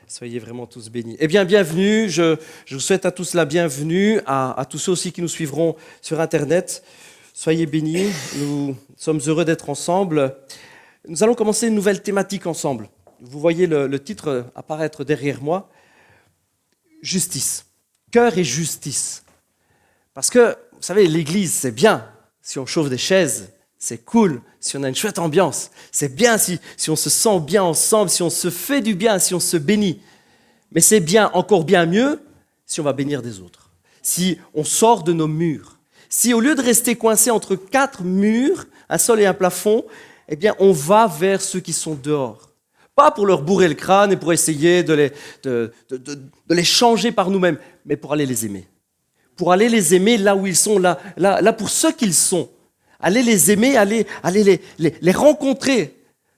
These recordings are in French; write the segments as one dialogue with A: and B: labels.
A: Soyez vraiment tous bénis. Eh bien, bienvenue. Je vous souhaite à tous la bienvenue, à tous ceux aussi qui nous suivront sur Internet. Soyez bénis. Nous sommes heureux d'être ensemble. Nous allons commencer une nouvelle thématique ensemble. Vous voyez le titre apparaître derrière moi. Justice. Cœur et justice. Parce que, vous savez, l'église, c'est bien si on chauffe des chaises. C'est cool si on a une chouette ambiance. C'est bien si on se sent bien ensemble, si on se fait du bien, si on se bénit. Mais c'est bien, encore bien mieux, si on va bénir des autres. Si on sort de nos murs. Si au lieu de rester coincé entre 4 murs, un sol et un plafond, eh bien on va vers ceux qui sont dehors. Pas pour leur bourrer le crâne et pour essayer de les changer par nous-mêmes, mais pour aller les aimer. Pour aller les aimer là où ils sont, là pour ceux qu'ils sont. Allez les aimer, allez les rencontrer.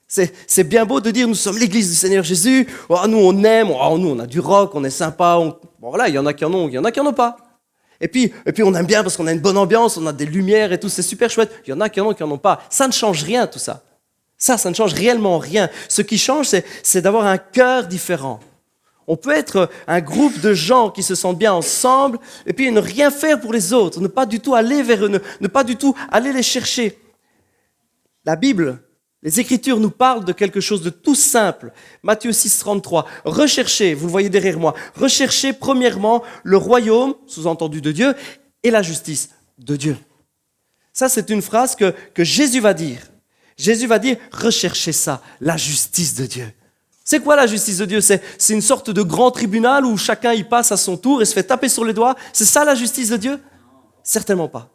A: C'est bien beau de dire nous sommes l'église du Seigneur Jésus, oh, nous on aime, oh, nous on a du rock, on est sympa. Bon voilà, il y en a qui en ont, il y en a qui en ont pas. Et puis on aime bien parce qu'on a une bonne ambiance, on a des lumières et tout, c'est super chouette. Il y en a qui en ont, qui en ont pas. Ça ne change rien tout ça. Ça ne change réellement rien. Ce qui change, c'est d'avoir un cœur différent. On peut être un groupe de gens qui se sentent bien ensemble et puis ne rien faire pour les autres, ne pas du tout aller vers eux, ne pas du tout aller les chercher. La Bible, les Écritures nous parlent de quelque chose de tout simple. Matthieu 6, 33. Recherchez, vous le voyez derrière moi, recherchez premièrement le royaume, sous-entendu de Dieu, et la justice de Dieu. Ça, c'est une phrase que Jésus va dire. Jésus va dire, recherchez ça, la justice de Dieu. C'est quoi la justice de Dieu ? C'est une sorte de grand tribunal où chacun y passe à son tour et se fait taper sur les doigts. C'est ça la justice de Dieu ? Certainement pas.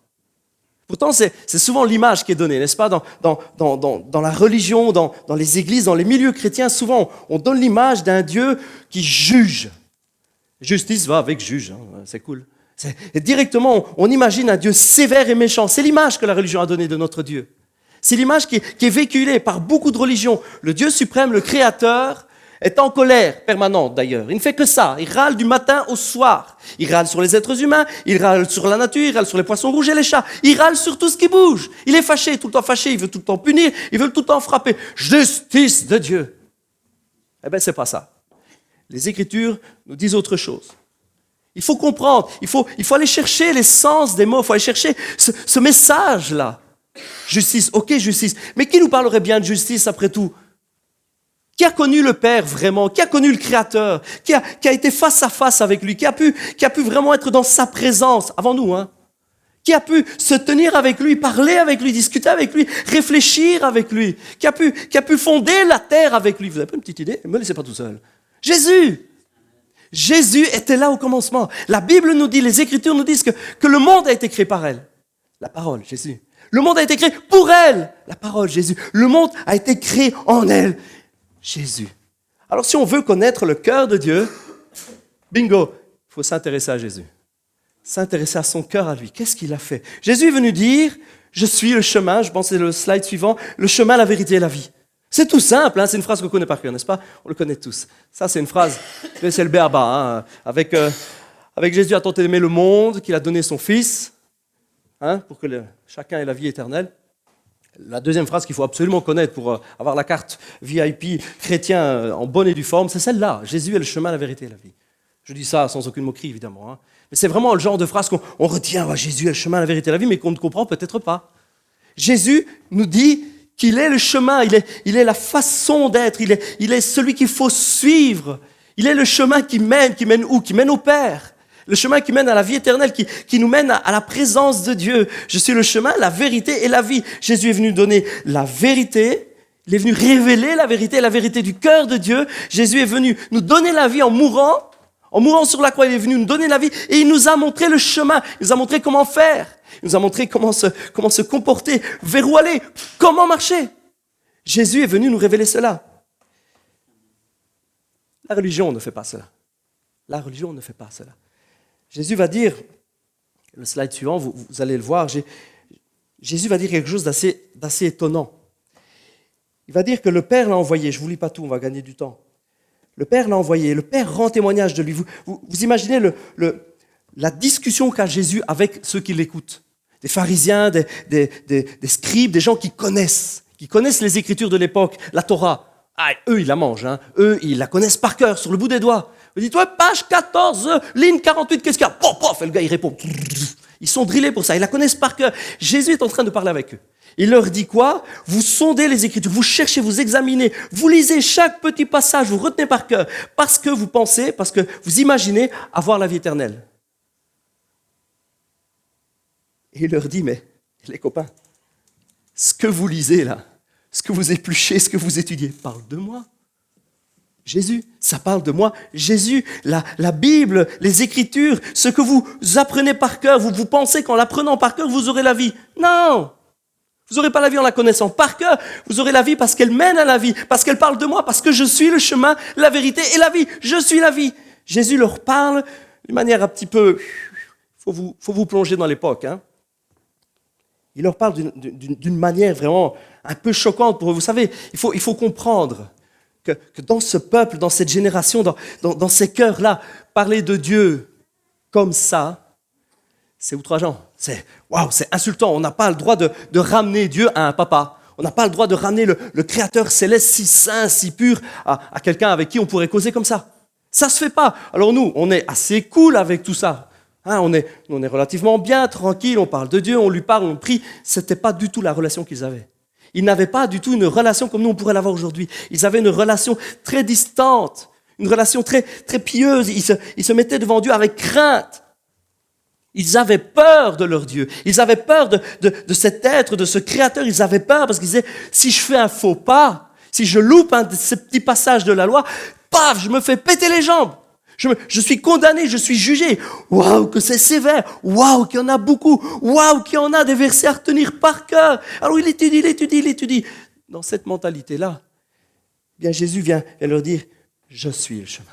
A: Pourtant, c'est souvent l'image qui est donnée, n'est-ce pas ? Dans la religion, dans les églises, dans les milieux chrétiens, souvent on donne l'image d'un Dieu qui juge. Justice va avec juge, hein, c'est cool. Et directement, on imagine un Dieu sévère et méchant. C'est l'image que la religion a donnée de notre Dieu. C'est l'image qui est véhiculée par beaucoup de religions. Le Dieu suprême, le Créateur, est en colère permanente d'ailleurs. Il ne fait que ça. Il râle du matin au soir. Il râle sur les êtres humains, il râle sur la nature, il râle sur les poissons rouges et les chats. Il râle sur tout ce qui bouge. Il est fâché, tout le temps fâché, il veut tout le temps punir, il veut tout le temps frapper. Justice de Dieu. Eh bien, c'est pas ça. Les Écritures nous disent autre chose. Il faut comprendre, il faut aller chercher l'essence des mots, il faut aller chercher ce message-là. Justice, ok, justice. Mais qui nous parlerait bien de justice après tout ? Qui a connu le Père vraiment ? Qui a connu le Créateur ? Qui a été face à face avec lui ? Qui a pu vraiment être dans sa présence avant nous, hein ? Qui a pu se tenir avec lui, parler avec lui, discuter avec lui, réfléchir avec lui ? Qui a pu fonder la terre avec lui ? Vous n'avez pas une petite idée ? Ne me laissez pas tout seul. Jésus ! Jésus était là au commencement. La Bible nous dit, les Écritures nous disent que le monde a été créé par elle. La parole, Jésus. Le monde a été créé pour elle. La parole, Jésus. Le monde a été créé en elle. Jésus. Alors si on veut connaître le cœur de Dieu, bingo, il faut s'intéresser à Jésus. S'intéresser à son cœur à lui. Qu'est-ce qu'il a fait ? Jésus est venu dire, je suis le chemin, je pense que c'est le slide suivant, le chemin, la vérité et la vie. C'est tout simple, hein, c'est une phrase qu'on connaît par cœur, n'est-ce pas ? On le connaît tous. Ça, c'est une phrase, c'est le béaba. Hein, avec Jésus a tant aimé le monde qu'il a donné son Fils, hein, pour que chacun ait la vie éternelle. La deuxième phrase qu'il faut absolument connaître pour avoir la carte VIP chrétien en bonne et due forme, c'est celle-là. Jésus est le chemin, la vérité et la vie. Je dis ça sans aucune moquerie, évidemment. Hein. Mais c'est vraiment le genre de phrase qu'on retient. Jésus est le chemin, la vérité et la vie, mais qu'on ne comprend peut-être pas. Jésus nous dit qu'il est le chemin, il est la façon d'être, il est celui qu'il faut suivre. Il est le chemin qui mène où ? Qui mène au Père. Le chemin qui mène à la vie éternelle, qui nous mène à la présence de Dieu. Je suis le chemin, la vérité et la vie. Jésus est venu donner la vérité, il est venu révéler la vérité du cœur de Dieu. Jésus est venu nous donner la vie en mourant sur la croix, il est venu nous donner la vie et il nous a montré le chemin, il nous a montré comment faire, il nous a montré comment se comporter, vers où aller, comment marcher. Jésus est venu nous révéler cela. La religion ne fait pas cela. La religion ne fait pas cela. Jésus va dire, le slide suivant, vous allez le voir, Jésus va dire quelque chose d'assez étonnant. Il va dire que le Père l'a envoyé, je ne vous lis pas tout, on va gagner du temps. Le Père l'a envoyé, le Père rend témoignage de lui. Vous imaginez la discussion qu'a Jésus avec ceux qui l'écoutent. Des pharisiens, des scribes, des gens qui connaissent les Écritures de l'époque, la Torah. Ah, eux, ils la mangent. Hein. Eux, ils la connaissent par cœur, sur le bout des doigts. Vous dites, ouais, page 14, ligne 48, qu'est-ce qu'il y a? Pof, pof, et le gars, il répond. Ils sont drillés pour ça, ils la connaissent par cœur. Jésus est en train de parler avec eux. Il leur dit quoi? Vous sondez les Écritures, vous cherchez, vous examinez, vous lisez chaque petit passage, vous retenez par cœur, parce que vous pensez, parce que vous imaginez avoir la vie éternelle. Et il leur dit, mais les copains, ce que vous lisez là, ce que vous épluchez, ce que vous étudiez, parle de moi. Jésus, ça parle de moi. Jésus, la Bible, les Écritures, ce que vous apprenez par cœur, vous pensez qu'en l'apprenant par cœur, vous aurez la vie. Non! Vous n'aurez pas la vie en la connaissant par cœur, vous aurez la vie parce qu'elle mène à la vie, parce qu'elle parle de moi, parce que je suis le chemin, la vérité et la vie. Je suis la vie. Jésus leur parle d'une manière un petit peu... faut vous plonger dans l'époque. Hein. Il leur parle d'une manière vraiment un peu choquante pour eux. Vous savez, il faut comprendre que dans ce peuple, dans cette génération, dans ces cœurs-là, parler de Dieu comme ça, c'est outrageant, c'est insultant. On n'a pas le droit de ramener Dieu à un papa. On n'a pas le droit de ramener le Créateur céleste si saint, si pur à quelqu'un avec qui on pourrait causer comme ça. Ça se fait pas. Alors nous, on est assez cool avec tout ça. Hein, on est relativement bien, tranquille, on parle de Dieu, on lui parle, on prie. C'était pas du tout la relation qu'ils avaient. Ils n'avaient pas du tout une relation comme nous on pourrait l'avoir aujourd'hui. Ils avaient une relation très distante, une relation très, très pieuse. Ils se mettaient devant Dieu avec crainte. Ils avaient peur de leur Dieu. Ils avaient peur de cet être, de ce Créateur. Ils avaient peur parce qu'ils disaient, si je fais un faux pas, si je loupe un de ces petits passages de la loi, paf, je me fais péter les jambes. Je suis condamné, je suis jugé. Waouh, que c'est sévère. Waouh, qu'il y en a beaucoup. Waouh, qu'il y en a des versets à retenir par cœur. Alors il étudie. Dans cette mentalité-là, bien Jésus vient leur dire, je suis le chemin.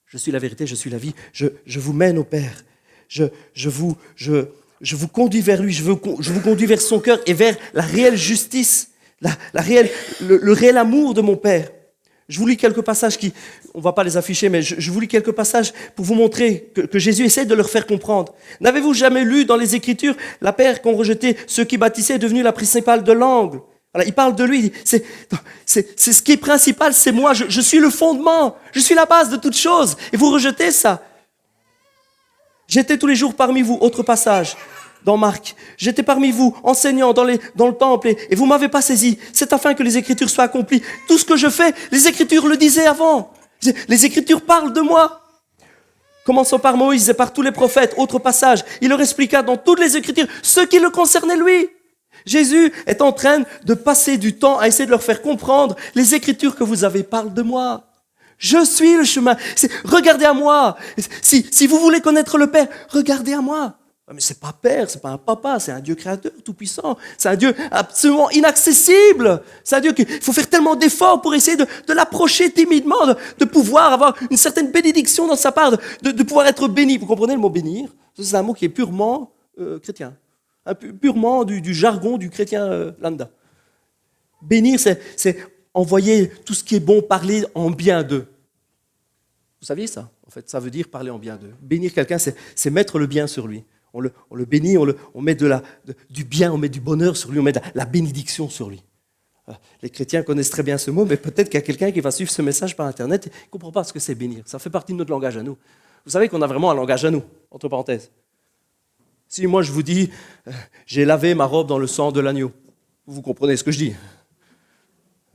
A: Je suis la vérité, je suis la vie. Je vous mène au Père. Je vous conduis vers lui, je vous conduis vers son cœur et vers la réelle justice, le réel amour de mon Père. Je vous lis quelques passages on ne va pas les afficher, mais je vous lis quelques passages pour vous montrer que Jésus essaie de leur faire comprendre. N'avez-vous jamais lu dans les Écritures, la pierre qu'ont rejetée ceux qui bâtissaient est devenue la principale de l'angle? Voilà, il parle de lui, c'est ce qui est principal, c'est moi, je suis le fondement, je suis la base de toute chose, et vous rejetez ça. J'étais tous les jours parmi vous, autre passage, dans Marc. J'étais parmi vous, enseignant dans le temple, et vous ne m'avez pas saisi. C'est afin que les Écritures soient accomplies. Tout ce que je fais, les Écritures le disaient avant. Les Écritures parlent de moi. Commençant par Moïse et par tous les prophètes, autre passage. Il leur expliqua dans toutes les Écritures ce qui le concernait lui. Jésus est en train de passer du temps à essayer de leur faire comprendre les Écritures que vous avez parlent de moi. Je suis le chemin. Regardez à moi. Si vous voulez connaître le Père, regardez à moi. Mais c'est pas Père, c'est pas un papa, c'est un Dieu créateur tout-puissant. C'est un Dieu absolument inaccessible. C'est un Dieu qu'il faut faire tellement d'efforts pour essayer de l'approcher timidement, de pouvoir avoir une certaine bénédiction dans sa part, de pouvoir être béni. Vous comprenez le mot bénir? C'est un mot qui est purement chrétien, purement du jargon du chrétien lambda. Bénir, c'est envoyer tout ce qui est bon, parler en bien d'eux. Vous saviez ça? En fait, ça veut dire parler en bien d'eux. Bénir quelqu'un, c'est mettre le bien sur lui. On le bénit, on met du bien, on met du bonheur sur lui, on met de la bénédiction sur lui. Les chrétiens connaissent très bien ce mot, mais peut-être qu'il y a quelqu'un qui va suivre ce message par Internet et ne comprend pas ce que c'est bénir. Ça fait partie de notre langage à nous. Vous savez qu'on a vraiment un langage à nous, entre parenthèses. Si moi je vous dis, j'ai lavé ma robe dans le sang de l'agneau, vous comprenez ce que je dis?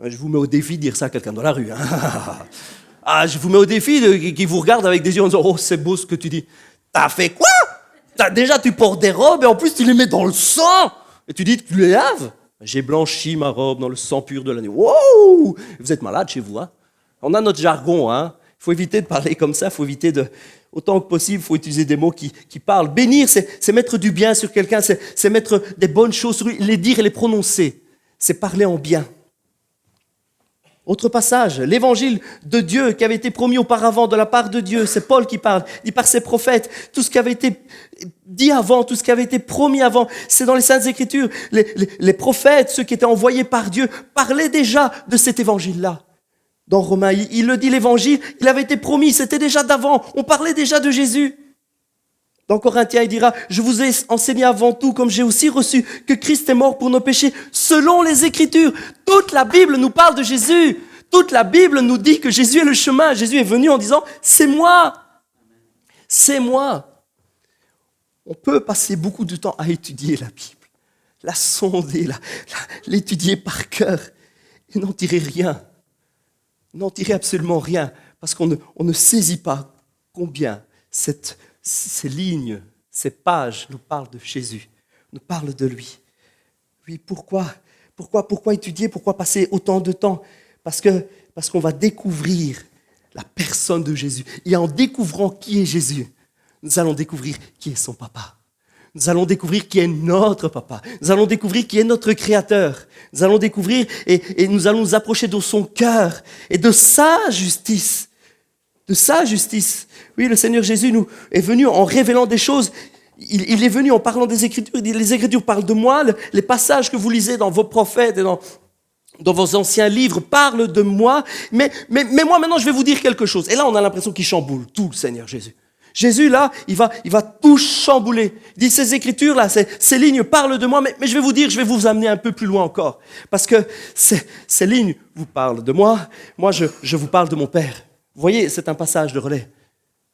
A: Je vous mets au défi de dire ça à quelqu'un dans la rue. Hein. Je vous mets au défi qui vous regarde avec des yeux en disant « Oh, c'est beau ce que tu dis. » T'as fait quoi? Déjà, tu portes des robes et en plus, tu les mets dans le sang. Et tu dis que tu les laves. J'ai blanchi ma robe dans le sang pur de l'agneau. Wow! Vous êtes malade chez vous. Hein? On a notre jargon. Hein? Il faut éviter de parler comme ça. Il faut éviter autant que possible, il faut utiliser des mots qui parlent. Bénir, c'est mettre du bien sur quelqu'un. C'est mettre des bonnes choses sur lui, les dire et les prononcer. C'est parler en bien. Autre passage, l'évangile de Dieu qui avait été promis auparavant de la part de Dieu, c'est Paul qui parle, dit par ses prophètes, tout ce qui avait été dit avant, tout ce qui avait été promis avant, c'est dans les Saintes Écritures. Les prophètes, ceux qui étaient envoyés par Dieu, parlaient déjà de cet évangile-là. Dans Romains, il le dit, l'évangile, il avait été promis, c'était déjà d'avant, on parlait déjà de Jésus. Dans Corinthiens, il dira, je vous ai enseigné avant tout, comme j'ai aussi reçu, que Christ est mort pour nos péchés, selon les Écritures. Toute la Bible nous parle de Jésus. Toute la Bible nous dit que Jésus est le chemin. Jésus est venu en disant, c'est moi. C'est moi. On peut passer beaucoup de temps à étudier la Bible, la sonder, l'étudier par cœur et n'en tirer rien. N'en tirer absolument rien, parce qu'on ne saisit pas combien ces lignes, ces pages nous parlent de Jésus, nous parlent de lui. Oui, pourquoi étudier, pourquoi passer autant de temps? Parce qu'on va découvrir la personne de Jésus. Et en découvrant qui est Jésus, nous allons découvrir qui est son papa. Nous allons découvrir qui est notre papa. Nous allons découvrir qui est notre créateur. Nous allons découvrir et nous allons nous approcher de son cœur et de sa justice. De sa justice. Oui, le Seigneur Jésus nous est venu en révélant des choses. Il est venu en parlant des Écritures. Il dit, les Écritures parlent de moi. Les passages que vous lisez dans vos prophètes et dans vos anciens livres parlent de moi. Mais moi, maintenant, je vais vous dire quelque chose. Et là, on a l'impression qu'il chamboule tout, le Seigneur Jésus. Jésus, là, il va tout chambouler. Il dit, ces Écritures-là, ces lignes parlent de moi, mais je vais vous dire, je vais vous amener un peu plus loin encore. Parce que ces lignes vous parlent de moi. Moi, je vous parle de mon Père. Vous voyez, c'est un passage de relais.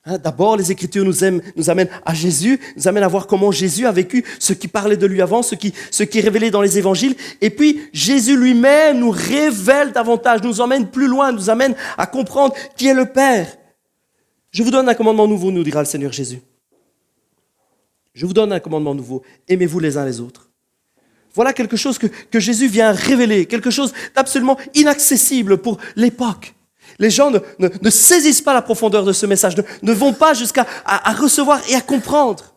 A: D'abord, les Écritures nous amènent à Jésus, nous amènent à voir comment Jésus a vécu, ce qui parlait de lui avant, ce qui est révélé dans les évangiles. Et puis, Jésus lui-même nous révèle davantage, nous emmène plus loin, nous amène à comprendre qui est le Père. Je vous donne un commandement nouveau, nous dira le Seigneur Jésus. Je vous donne un commandement nouveau. Aimez-vous les uns les autres. Voilà quelque chose que Jésus vient révéler, quelque chose d'absolument inaccessible pour l'époque. Les gens ne saisissent pas la profondeur de ce message, ne vont pas jusqu'à à recevoir et à comprendre.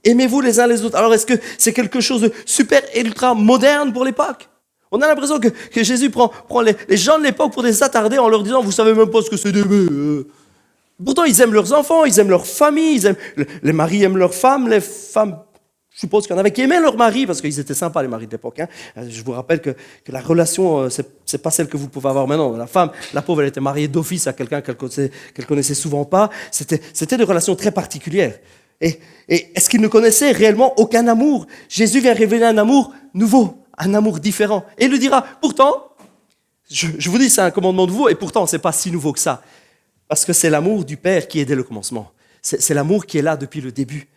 A: Aimez-vous les uns les autres. Alors, est-ce que c'est quelque chose de super ultra moderne pour l'époque? On a l'impression que Jésus prend les gens de l'époque pour des attardés en leur disant, vous savez même pas ce que c'est d'aimer. Pourtant, ils aiment leurs enfants, ils aiment leur famille, les maris aiment leurs femmes, les femmes, je suppose qu'il y en avait qui aimaient leur mari, parce qu'ils étaient sympas, les maris de l'époque. Je vous rappelle que la relation, c'est pas celle que vous pouvez avoir maintenant. La femme, la pauvre, elle était mariée d'office à quelqu'un qu'elle connaissait souvent pas. C'était des relations très particulières. Et est-ce qu'ils ne connaissaient réellement aucun amour? Jésus vient révéler un amour nouveau, un amour différent. Et il lui dira, pourtant, je vous dis, c'est un commandement nouveau, et pourtant, c'est pas si nouveau que ça. Parce que c'est l'amour du Père qui est dès le commencement. C'est l'amour qui est là depuis le début.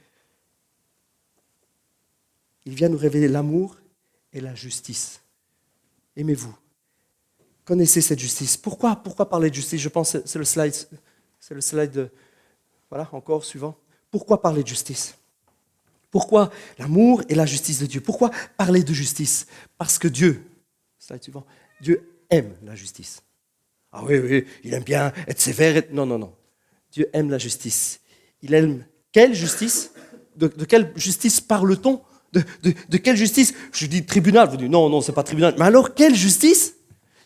A: Il vient nous révéler l'amour et la justice. Aimez-vous. Connaissez cette justice. Pourquoi parler de justice? Je pense que c'est le slide de... Voilà, encore, suivant. Pourquoi parler de justice? Pourquoi l'amour et la justice de Dieu? Pourquoi parler de justice? Parce que Dieu, slide suivant, Dieu aime la justice. Ah oui, il aime bien être sévère. Non. Dieu aime la justice. Il aime quelle justice? De quelle justice parle-t-on? De quelle justice? Je dis tribunal, vous dites non, c'est pas tribunal. Mais alors, quelle justice?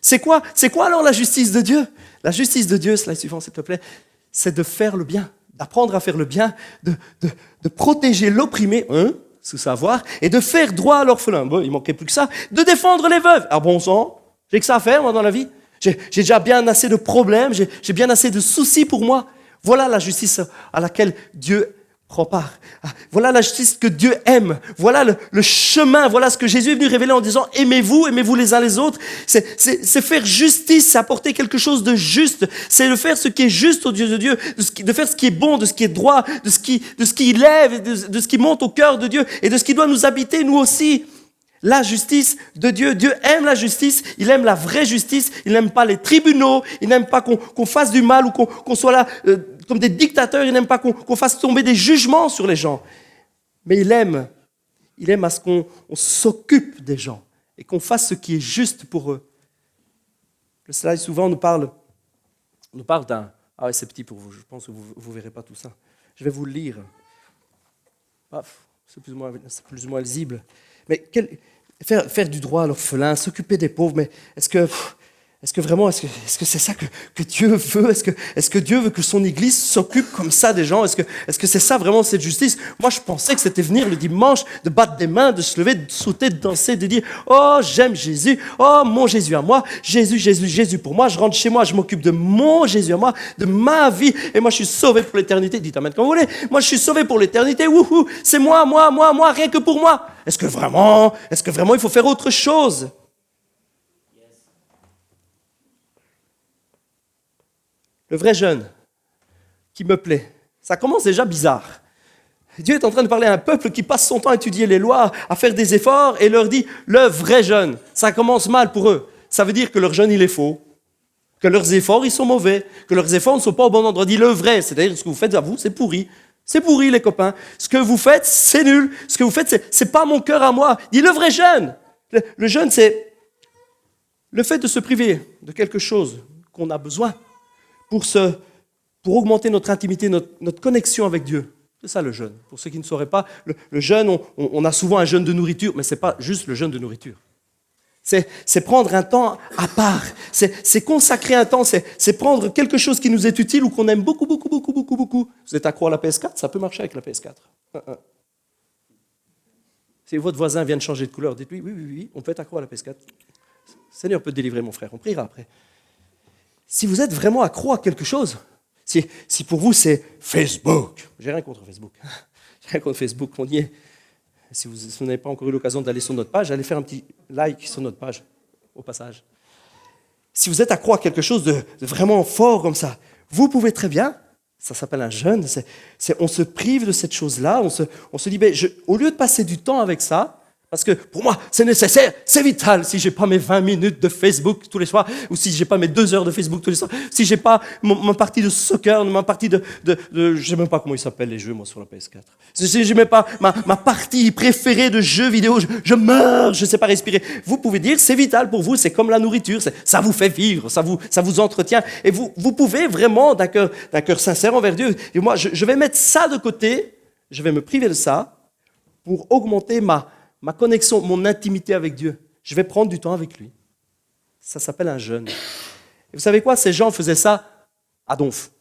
A: C'est quoi alors la justice de Dieu? La justice de Dieu, slide suivant s'il te plaît, c'est de faire le bien, d'apprendre à faire le bien, de protéger l'opprimé, sous savoir, et de faire droit à l'orphelin. Bon, il manquait plus que ça. De défendre les veuves. Ah bon sang, j'ai que ça à faire moi dans la vie. J'ai déjà bien assez de problèmes, j'ai bien assez de soucis pour moi. Voilà la justice à laquelle Dieu prend part. Voilà la justice que Dieu aime. Voilà le chemin, voilà ce que Jésus est venu révéler en disant aimez-vous les uns les autres. C'est faire justice, c'est apporter quelque chose de juste. C'est de faire ce qui est juste aux yeux de Dieu, de faire ce qui est bon, de ce qui est droit, de ce qui lève, de ce qui monte au cœur de Dieu et de ce qui doit nous habiter nous aussi. La justice de Dieu. Dieu aime la justice, il aime la vraie justice, il n'aime pas les tribunaux, il n'aime pas qu'on fasse du mal ou qu'on soit là comme des dictateurs, il n'aime pas qu'on fasse tomber des jugements sur les gens. Mais il aime à ce qu'on s'occupe des gens et qu'on fasse ce qui est juste pour eux. Le slide souvent nous parle d'un... Ah ouais, c'est petit pour vous, je pense que vous ne verrez pas tout ça. Je vais vous le lire. C'est plus ou moins lisible. Mais faire du droit à l'orphelin, s'occuper des pauvres, mais est-ce que Est-ce que vraiment, est-ce que c'est ça que Dieu veut? Est-ce que Dieu veut que son Église s'occupe comme ça des gens? Est-ce que c'est ça vraiment cette justice? Moi, je pensais que c'était venir le dimanche, de battre des mains, de se lever, de sauter, de danser, de dire « Oh, j'aime Jésus. Oh, mon Jésus à moi. Jésus, Jésus, Jésus pour moi. Je rentre chez moi, je m'occupe de mon Jésus à moi, de ma vie. Et moi, je suis sauvé pour l'éternité. » Dites amen quand vous voulez. Moi, je suis sauvé pour l'éternité. Wouhou, c'est moi, rien que pour moi. Est-ce que vraiment, il faut faire autre chose? Le vrai jeûne qui me plaît, ça commence déjà bizarre. Dieu est en train de parler à un peuple qui passe son temps à étudier les lois, à faire des efforts, et leur dit le vrai jeûne. Ça commence mal pour eux. Ça veut dire que leur jeûne, il est faux, que leurs efforts, ils sont mauvais, que leurs efforts ne sont pas au bon endroit. Dit le vrai, c'est-à-dire ce que vous faites à vous, c'est pourri. C'est pourri, les copains. Ce que vous faites, c'est nul. Ce que vous faites, c'est pas mon cœur à moi. Dit le vrai jeûne. Le jeûne, c'est le fait de se priver de quelque chose qu'on a besoin pour augmenter notre intimité, notre connexion avec Dieu. C'est ça le jeûne. Pour ceux qui ne sauraient pas, le jeûne, on a souvent un jeûne de nourriture, mais ce n'est pas juste le jeûne de nourriture. C'est prendre un temps à part, c'est consacrer un temps, c'est prendre quelque chose qui nous est utile ou qu'on aime beaucoup, beaucoup, beaucoup, beaucoup, beaucoup. Vous êtes accro à la PS4, ça peut marcher avec la PS4. Si votre voisin vient de changer de couleur, dites-lui, oui, on peut être accro à la PS4. Le Seigneur peut te délivrer, mon frère, on priera après. Si vous êtes vraiment accro à quelque chose, si pour vous c'est Facebook, j'ai rien contre Facebook, on y est. Si vous n'avez pas encore eu l'occasion d'aller sur notre page, allez faire un petit like sur notre page, au passage. Si vous êtes accro à quelque chose de vraiment fort comme ça, vous pouvez très bien, ça s'appelle un jeûne, on se prive de cette chose-là, on se dit, au lieu de passer du temps avec ça, parce que pour moi, c'est nécessaire, c'est vital. Si je n'ai pas mes 20 minutes de Facebook tous les soirs, ou si je n'ai pas mes 2 heures de Facebook tous les soirs, si je n'ai pas ma partie de soccer, ma partie je ne sais même pas comment ils s'appellent les jeux, moi, sur la PS4. Si je n'ai pas ma partie préférée de jeux vidéo, je meurs, je ne sais pas respirer. Vous pouvez dire, c'est vital pour vous, c'est comme la nourriture, ça vous fait vivre, ça vous entretient. Et vous pouvez vraiment, d'un cœur sincère envers Dieu, et moi, je vais mettre ça de côté, je vais me priver de ça pour augmenter ma connexion, mon intimité avec Dieu. Je vais prendre du temps avec lui. Ça s'appelle un jeûne. Et vous savez quoi? Ces gens faisaient ça à donf.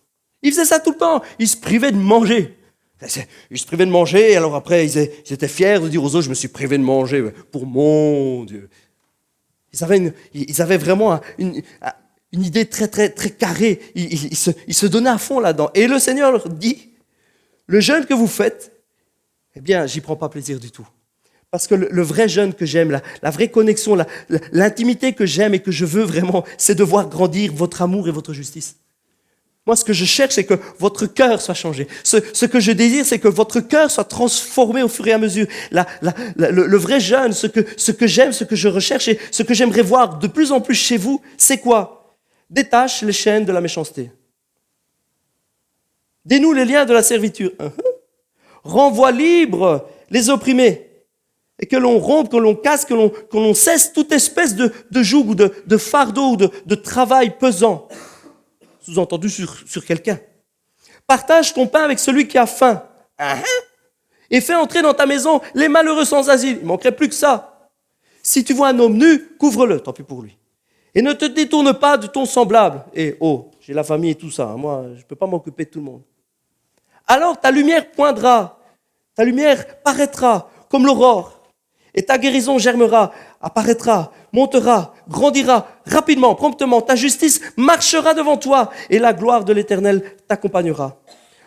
A: Ils faisaient ça tout le temps. Ils se privaient de manger. Ils se privaient de manger, et alors après, ils étaient fiers de dire aux autres, je me suis privé de manger pour mon Dieu. Ils avaient vraiment une idée très, très, très carrée. Ils se donnaient à fond là-dedans. Et le Seigneur leur dit, le jeûne que vous faites, eh bien, j'y prends pas plaisir du tout. Parce que le vrai jeûne que j'aime, la vraie connexion, l'intimité que j'aime et que je veux vraiment, c'est de voir grandir votre amour et votre justice. Moi, ce que je cherche, c'est que votre cœur soit changé. Ce que je désire, c'est que votre cœur soit transformé au fur et à mesure. Le vrai jeûne, ce que j'aime, ce que je recherche et ce que j'aimerais voir de plus en plus chez vous, c'est quoi? Détache les chaînes de la méchanceté. Dénoue les liens de la servitude. Renvoie libre les opprimés. Et que l'on rompe, que l'on casse, que l'on cesse toute espèce de joug ou de fardeau ou de travail pesant. Sous-entendu sur quelqu'un. Partage ton pain avec celui qui a faim. Et fais entrer dans ta maison les malheureux sans asile. Il ne manquerait plus que ça. Si tu vois un homme nu, couvre-le, tant pis pour lui. Et ne te détourne pas de ton semblable. Et j'ai la famille et tout ça, moi, je ne peux pas m'occuper de tout le monde. Alors ta lumière poindra, ta lumière paraîtra comme l'aurore. Et ta guérison germera, apparaîtra, montera, grandira rapidement, promptement. Ta justice marchera devant toi et la gloire de l'Éternel t'accompagnera.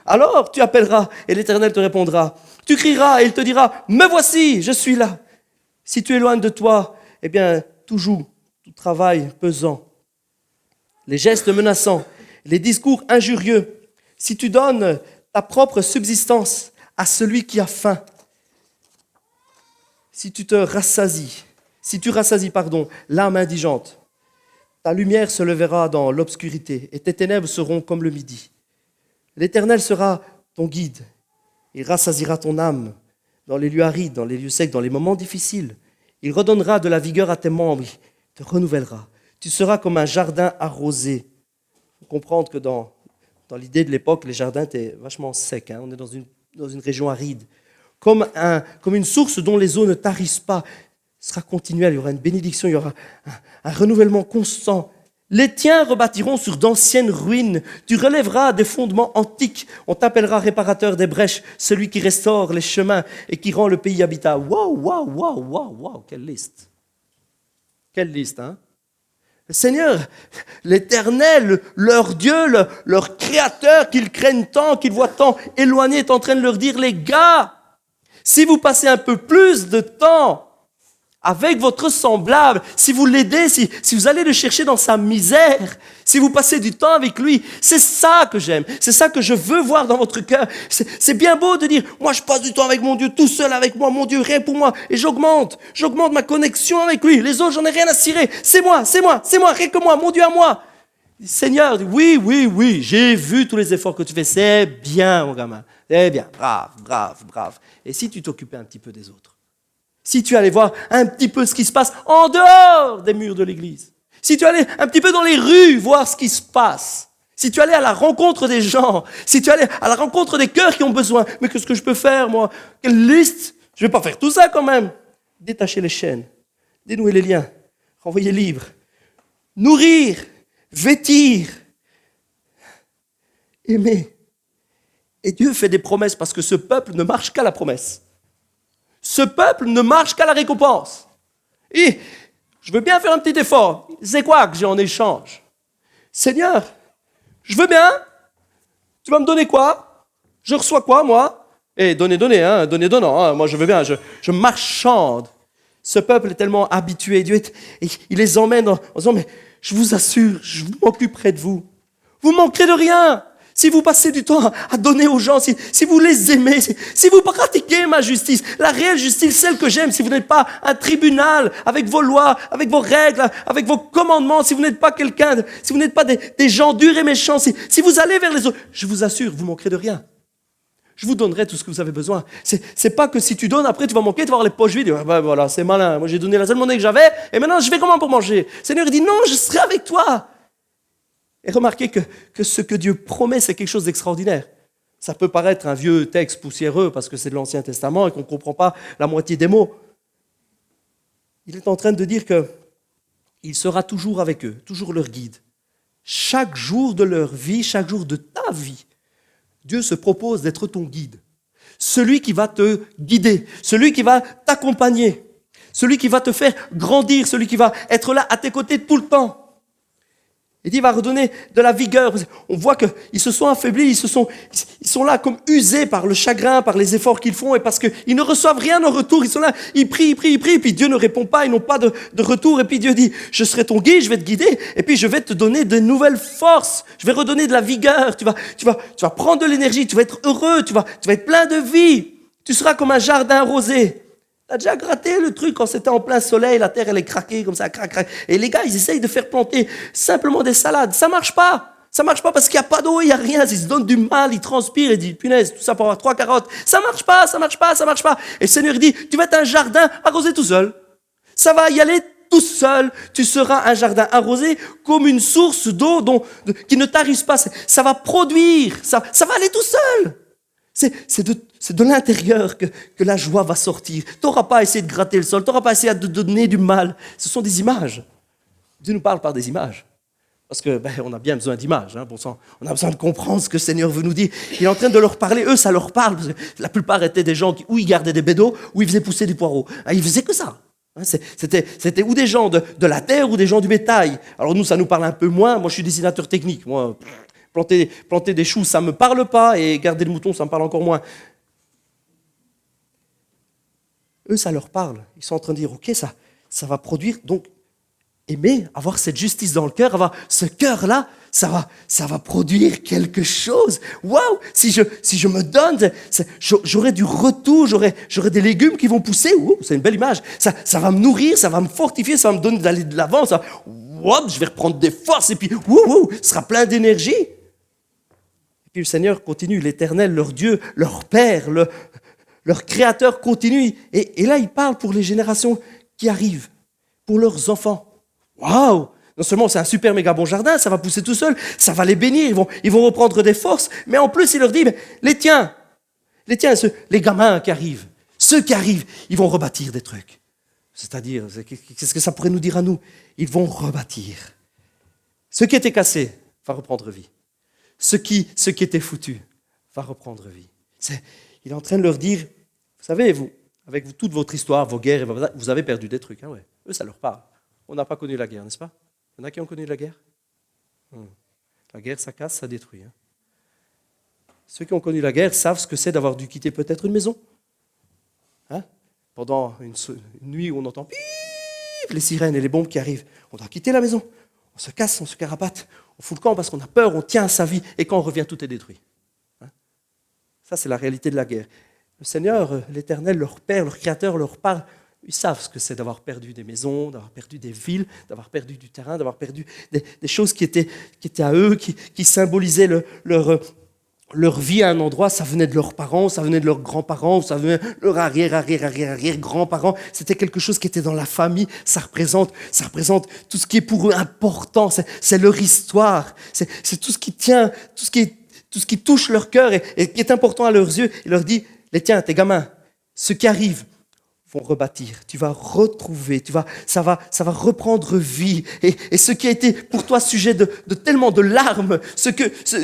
A: Alors tu appelleras et l'Éternel te répondra. Tu crieras et il te dira, me voici, je suis là. Si tu éloignes de toi, eh bien, tout joug, tout travail pesant, les gestes menaçants, les discours injurieux, si tu donnes ta propre subsistance à celui qui a faim, si tu rassasies l'âme indigente, ta lumière se lèvera dans l'obscurité et tes ténèbres seront comme le midi. L'Éternel sera ton guide. Il rassasiera ton âme dans les lieux arides, dans les lieux secs, dans les moments difficiles. Il redonnera de la vigueur à tes membres, il te renouvellera. Tu seras comme un jardin arrosé. Il faut comprendre que dans l'idée de l'époque, les jardins étaient vachement secs. On est dans une région aride. Comme une source dont les eaux ne tarissent pas. Ce sera continuel, il y aura une bénédiction, il y aura un renouvellement constant. Les tiens rebâtiront sur d'anciennes ruines. Tu relèveras des fondements antiques. On t'appellera réparateur des brèches, celui qui restaure les chemins et qui rend le pays habitable. Waouh, waouh, waouh, waouh, waouh, quelle liste. Quelle liste, hein? Le Seigneur, l'Éternel, leur Dieu, leur Créateur, qu'ils craignent tant, qu'ils voient tant éloigné, est en train de leur dire, les gars, si vous passez un peu plus de temps avec votre semblable, si vous l'aidez, si vous allez le chercher dans sa misère, si vous passez du temps avec lui, c'est ça que j'aime, c'est ça que je veux voir dans votre cœur. C'est bien beau de dire, moi je passe du temps avec mon Dieu, tout seul avec moi, mon Dieu, rien pour moi, et j'augmente ma connexion avec lui, les autres j'en ai rien à cirer, c'est moi, rien que moi, mon Dieu à moi. Seigneur, oui, j'ai vu tous les efforts que tu fais, c'est bien mon gamin, c'est bien, brave. Et si tu t'occupais un petit peu des autres? Si tu allais voir un petit peu ce qui se passe en dehors des murs de l'église, si tu allais un petit peu dans les rues voir ce qui se passe, si tu allais à la rencontre des gens, si tu allais à la rencontre des cœurs qui ont besoin, mais qu'est-ce que je peux faire moi? Quelle liste? Je ne vais pas faire tout ça quand même. Détacher les chaînes, dénouer les liens, renvoyer libre, nourrir, vêtir, aimer. Et Dieu fait des promesses parce que ce peuple ne marche qu'à la promesse. Ce peuple ne marche qu'à la récompense. Et je veux bien faire un petit effort. C'est quoi que j'ai en échange? Seigneur, je veux bien. Tu vas me donner quoi? Je reçois quoi, moi? Donnez, donnant. Hein. Moi, je veux bien. Je marchande. Ce peuple est tellement habitué. Dieu il les emmène en disant, mais je vous assure, je m'occuperai de vous. Vous ne manquerez de rien. Si vous passez du temps à donner aux gens, si vous les aimez, si vous pratiquez ma justice, la réelle justice, celle que j'aime, si vous n'êtes pas un tribunal avec vos lois, avec vos règles, avec vos commandements, si vous n'êtes pas quelqu'un, si vous n'êtes pas des gens durs et méchants, si vous allez vers les autres, je vous assure, vous ne manquerez de rien. Je vous donnerai tout ce que vous avez besoin. C'est pas que si tu donnes, après tu vas manquer, tu vas avoir les poches vides. Voilà, c'est malin. Moi j'ai donné la seule monnaie que j'avais et maintenant je fais comment pour manger? Le Seigneur il dit non, je serai avec toi. Et remarquez que ce que Dieu promet, c'est quelque chose d'extraordinaire. Ça peut paraître un vieux texte poussiéreux parce que c'est de l'Ancien Testament et qu'on ne comprend pas la moitié des mots. Il est en train de dire qu'il sera toujours avec eux, toujours leur guide. Chaque jour de leur vie, chaque jour de ta vie, Dieu se propose d'être ton guide. Celui qui va te guider, celui qui va t'accompagner, celui qui va te faire grandir, celui qui va être là à tes côtés tout le temps. Il dit, il va redonner de la vigueur. On voit qu'ils se sont affaiblis, ils sont là comme usés par le chagrin, par les efforts qu'ils font et parce qu'ils ne reçoivent rien en retour. Ils sont là, ils prient, puis Dieu ne répond pas, ils n'ont pas de retour. Et puis Dieu dit, je serai ton guide, je vais te guider et puis je vais te donner de nouvelles forces. Je vais redonner de la vigueur. Tu vas prendre de l'énergie, tu vas être heureux, tu vas être plein de vie. Tu seras comme un jardin arrosé. T'as déjà gratté le truc quand c'était en plein soleil, la terre elle est craquée comme ça, crac. Et les gars, ils essayent de faire planter simplement des salades. Ça marche pas parce qu'il n'y a pas d'eau, il n'y a rien. Ils se donnent du mal, ils transpirent et disent, punaise, tout ça pour avoir 3 carottes. Ça marche pas. Et le Seigneur dit, tu vas être un jardin arrosé tout seul. Ça va y aller tout seul. Tu seras un jardin arrosé comme une source d'eau qui ne tarisse pas. Ça va produire, ça va aller tout seul. C'est de l'intérieur que la joie va sortir. Tu n'auras pas à essayer de gratter le sol, tu n'auras pas à essayer de donner du mal. Ce sont des images. Dieu nous parle par des images. Parce que on a bien besoin d'images. Hein, bon sang. On a besoin de comprendre ce que le Seigneur veut nous dire. Il est en train de leur parler. Eux, ça leur parle. Parce que la plupart étaient des gens où ils gardaient des bédos, où ils faisaient pousser du poireau. Ils faisaient que ça. Hein, c'était ou des gens de la terre ou des gens du bétail. Alors nous, ça nous parle un peu moins. Moi, je suis dessinateur technique. Moi, planter des choux, ça ne me parle pas. Et garder le mouton, ça me parle encore moins. Eux, ça leur parle. Ils sont en train de dire, ok, ça va produire. Donc, aimer, avoir cette justice dans le cœur, avoir ce cœur-là, ça va produire quelque chose. Waouh! Si je me donne, j'aurai du retour, j'aurai des légumes qui vont pousser. Ouh, c'est une belle image. Ça va me nourrir, ça va me fortifier, ça va me donner d'aller de l'avant. Je vais reprendre des forces et puis, ce sera plein d'énergie. Et puis le Seigneur continue, l'Éternel, leur Dieu, leur Père, leur Créateur continue. Et là, il parle pour les générations qui arrivent, pour leurs enfants. Waouh! Non seulement c'est un super méga bon jardin, ça va pousser tout seul, ça va les bénir, ils vont reprendre des forces, mais en plus, il leur dit, mais les tiens, les gamins qui arrivent, ceux qui arrivent, ils vont rebâtir des trucs. C'est-à-dire, qu'est-ce que ça pourrait nous dire à nous? Ils vont rebâtir. Ce qui était cassé va reprendre vie. Ce qui était foutu va reprendre vie. Il est en train de leur dire, vous savez, vous, avec toute votre histoire, vos guerres, vous avez perdu des trucs. Hein, ouais. Eux, ça leur parle. On n'a pas connu la guerre, n'est-ce pas? Il y en a qui ont connu la guerre. La guerre, ça casse, ça détruit. Hein. Ceux qui ont connu la guerre savent ce que c'est d'avoir dû quitter peut-être une maison. Hein? Pendant une nuit où on entend les sirènes et les bombes qui arrivent. On doit quitter la maison. On se casse, on se carapate. On fout le camp parce qu'on a peur, on tient à sa vie. Et quand on revient, tout est détruit. Hein? Ça, c'est la réalité de la guerre. Le Seigneur, l'Éternel, leur Père, leur Créateur, leur parle. Ils savent ce que c'est d'avoir perdu des maisons, d'avoir perdu des villes, d'avoir perdu du terrain, d'avoir perdu des choses qui étaient à eux, qui symbolisaient leur vie à un endroit. Ça venait de leurs parents, ça venait de leurs grands-parents, ça venait de leurs arrière-grands-parents. C'était quelque chose qui était dans la famille. Ça représente tout ce qui est pour eux important. C'est leur histoire. C'est tout ce qui tient, tout ce qui touche leur cœur et qui est important à leurs yeux. Il leur dit, tiens, tes gamins, ceux qui arrivent, vont rebâtir, tu vas retrouver, ça va reprendre vie. Et ce qui a été pour toi sujet de tellement de larmes,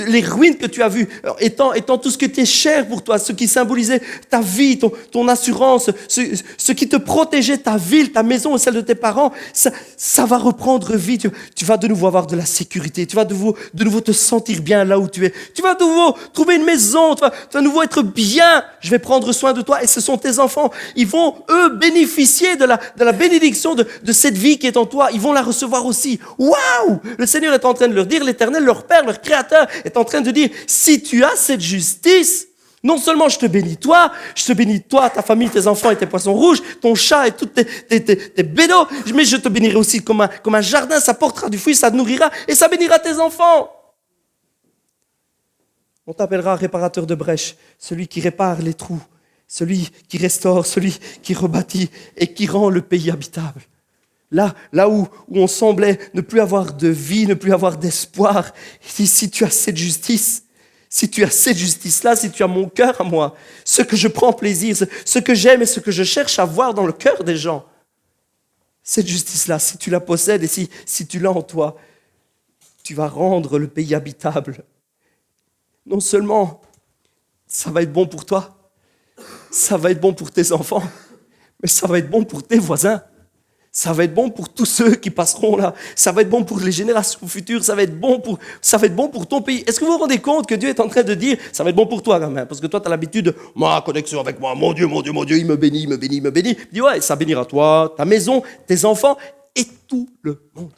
A: les ruines que tu as vues, étant tout ce qui était cher pour toi, ce qui symbolisait ta vie, ton assurance, ce qui te protégeait, ta ville, ta maison et celle de tes parents, ça va reprendre vie. Tu vas de nouveau avoir de la sécurité, tu vas de nouveau te sentir bien là où tu es. Tu vas de nouveau trouver une maison, tu vas de nouveau être bien. Je vais prendre soin de toi et ce sont tes enfants. Ils vont bénéficier de la bénédiction de cette vie qui est en toi. Ils vont la recevoir aussi. Waouh! Le Seigneur est en train de leur dire, l'Éternel, leur Père, leur Créateur, est en train de dire, si tu as cette justice, non seulement je te bénis toi, ta famille, tes enfants et tes poissons rouges, ton chat et toutes tes bédos, mais je te bénirai aussi comme un jardin, ça portera du fruit, ça te nourrira et ça bénira tes enfants. On t'appellera réparateur de brèches, celui qui répare les trous, celui qui restaure, celui qui rebâtit et qui rend le pays habitable. Là où on semblait ne plus avoir de vie, ne plus avoir d'espoir, si tu as cette justice, si tu as cette justice-là, si tu as mon cœur à moi, ce que je prends plaisir, ce que j'aime et ce que je cherche à voir dans le cœur des gens, cette justice-là, si tu la possèdes et si tu l'as en toi, tu vas rendre le pays habitable. Non seulement ça va être bon pour toi, ça va être bon pour tes enfants, mais ça va être bon pour tes voisins. Ça va être bon pour tous ceux qui passeront là. Ça va être bon pour les générations futures. Ça va être bon pour ton pays. Est-ce que vous vous rendez compte que Dieu est en train de dire, ça va être bon pour toi, gamin, parce que toi, tu as l'habitude de, ma connexion avec moi, mon Dieu, il me bénit. Il dit, ouais, ça bénira toi, ta maison, tes enfants et tout le monde.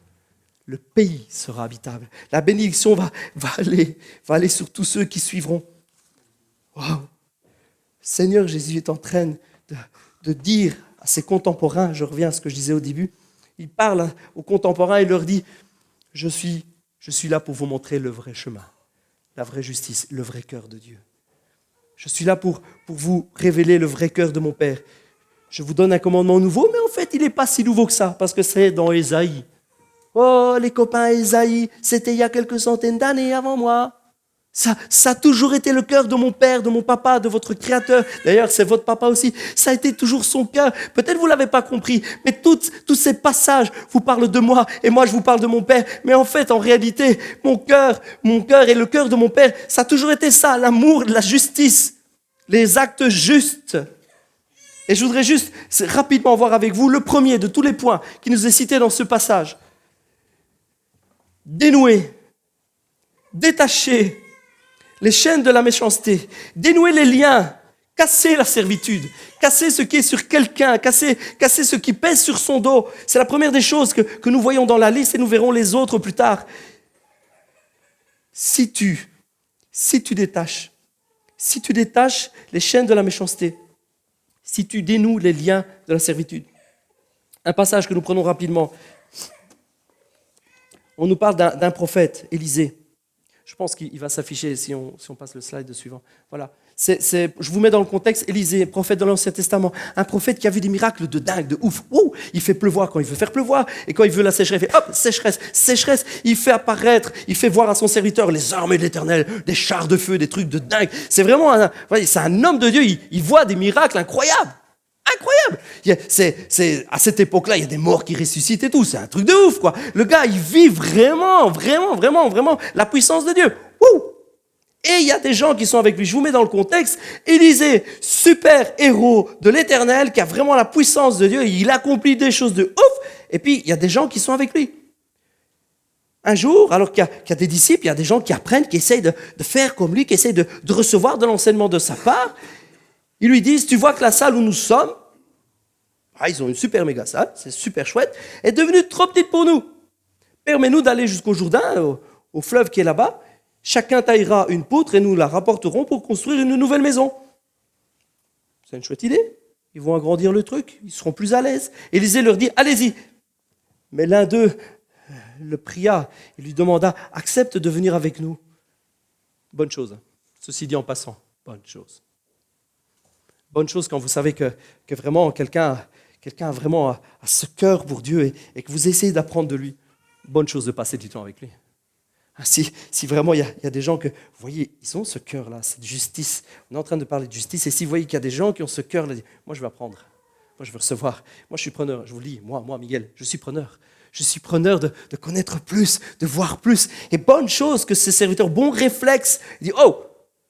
A: Le pays sera habitable. La bénédiction va aller sur tous ceux qui suivront. Waouh! Seigneur Jésus est en train de dire à ses contemporains, je reviens à ce que je disais au début, il parle aux contemporains et leur dit, je suis là pour vous montrer le vrai chemin, la vraie justice, le vrai cœur de Dieu. Je suis là pour vous révéler le vrai cœur de mon Père. Je vous donne un commandement nouveau, mais en fait, il n'est pas si nouveau que ça, parce que c'est dans Ésaïe. Oh, les copains, Ésaïe, c'était il y a quelques centaines d'années avant moi. Ça a toujours été le cœur de mon père, de mon papa, de votre Créateur. D'ailleurs, c'est votre papa aussi. Ça a été toujours son cœur. Peut-être vous ne l'avez pas compris, mais tous ces passages vous parlent de moi et moi je vous parle de mon Père. Mais en fait, en réalité, mon cœur et le cœur de mon Père, ça a toujours été ça, l'amour, la justice, les actes justes. Et je voudrais juste rapidement voir avec vous le premier de tous les points qui nous est cité dans ce passage. Dénouer, détacher les chaînes de la méchanceté, dénouer les liens, casser la servitude, casser ce qui est sur quelqu'un, casser ce qui pèse sur son dos. C'est la première des choses que nous voyons dans la liste et nous verrons les autres plus tard. Si tu détaches les chaînes de la méchanceté, si tu dénoues les liens de la servitude. Un passage que nous prenons rapidement. On nous parle d'un prophète, Élisée. Je pense qu'il va s'afficher si on passe le slide suivant. Voilà. Je vous mets dans le contexte, Élisée, prophète de l'Ancien Testament, un prophète qui a vu des miracles de dingue, de ouf. Ouh, il fait pleuvoir quand il veut faire pleuvoir, et quand il veut la sécheresse, il fait hop, sécheresse. Il fait apparaître, il fait voir à son serviteur les armées de l'Éternel, des chars de feu, des trucs de dingue. C'est vraiment c'est un homme de Dieu, il voit des miracles incroyables. Incroyable. À cette époque-là, il y a des morts qui ressuscitent et tout. C'est un truc de ouf, quoi. Le gars, il vit vraiment la puissance de Dieu. Wouh. Et il y a des gens qui sont avec lui. Je vous mets dans le contexte. Élisée, super héros de l'Éternel, qui a vraiment la puissance de Dieu. Il accomplit des choses de ouf. Et puis, il y a des gens qui sont avec lui. Un jour, alors qu'il y a des disciples, il y a des gens qui apprennent, qui essayent de faire comme lui, qui essayent de recevoir de l'enseignement de sa part. Ils lui disent, tu vois que la salle où nous sommes, ils ont une super méga salle, c'est super chouette, est devenue trop petite pour nous. Permets-nous d'aller jusqu'au Jourdain, au fleuve qui est là-bas. Chacun taillera une poutre et nous la rapporterons pour construire une nouvelle maison. C'est une chouette idée. Ils vont agrandir le truc, ils seront plus à l'aise. Élisée leur dit, allez-y. Mais l'un d'eux le pria et lui demanda, accepte de venir avec nous. Bonne chose. Ceci dit en passant, bonne chose. Bonne chose quand vous savez que vraiment quelqu'un a vraiment a ce cœur pour Dieu et que vous essayez d'apprendre de lui. Bonne chose de passer du temps avec lui. Si vraiment il y a des gens que, vous voyez, ils ont ce cœur-là, cette justice. On est en train de parler de justice et si vous voyez qu'il y a des gens qui ont ce cœur-là, moi je vais apprendre, moi je veux recevoir, moi je suis preneur, je vous le dis, moi Miguel, je suis preneur. Je suis preneur de connaître plus, de voir plus. Et bonne chose que ce serviteur, bon réflexe, il dit, oh,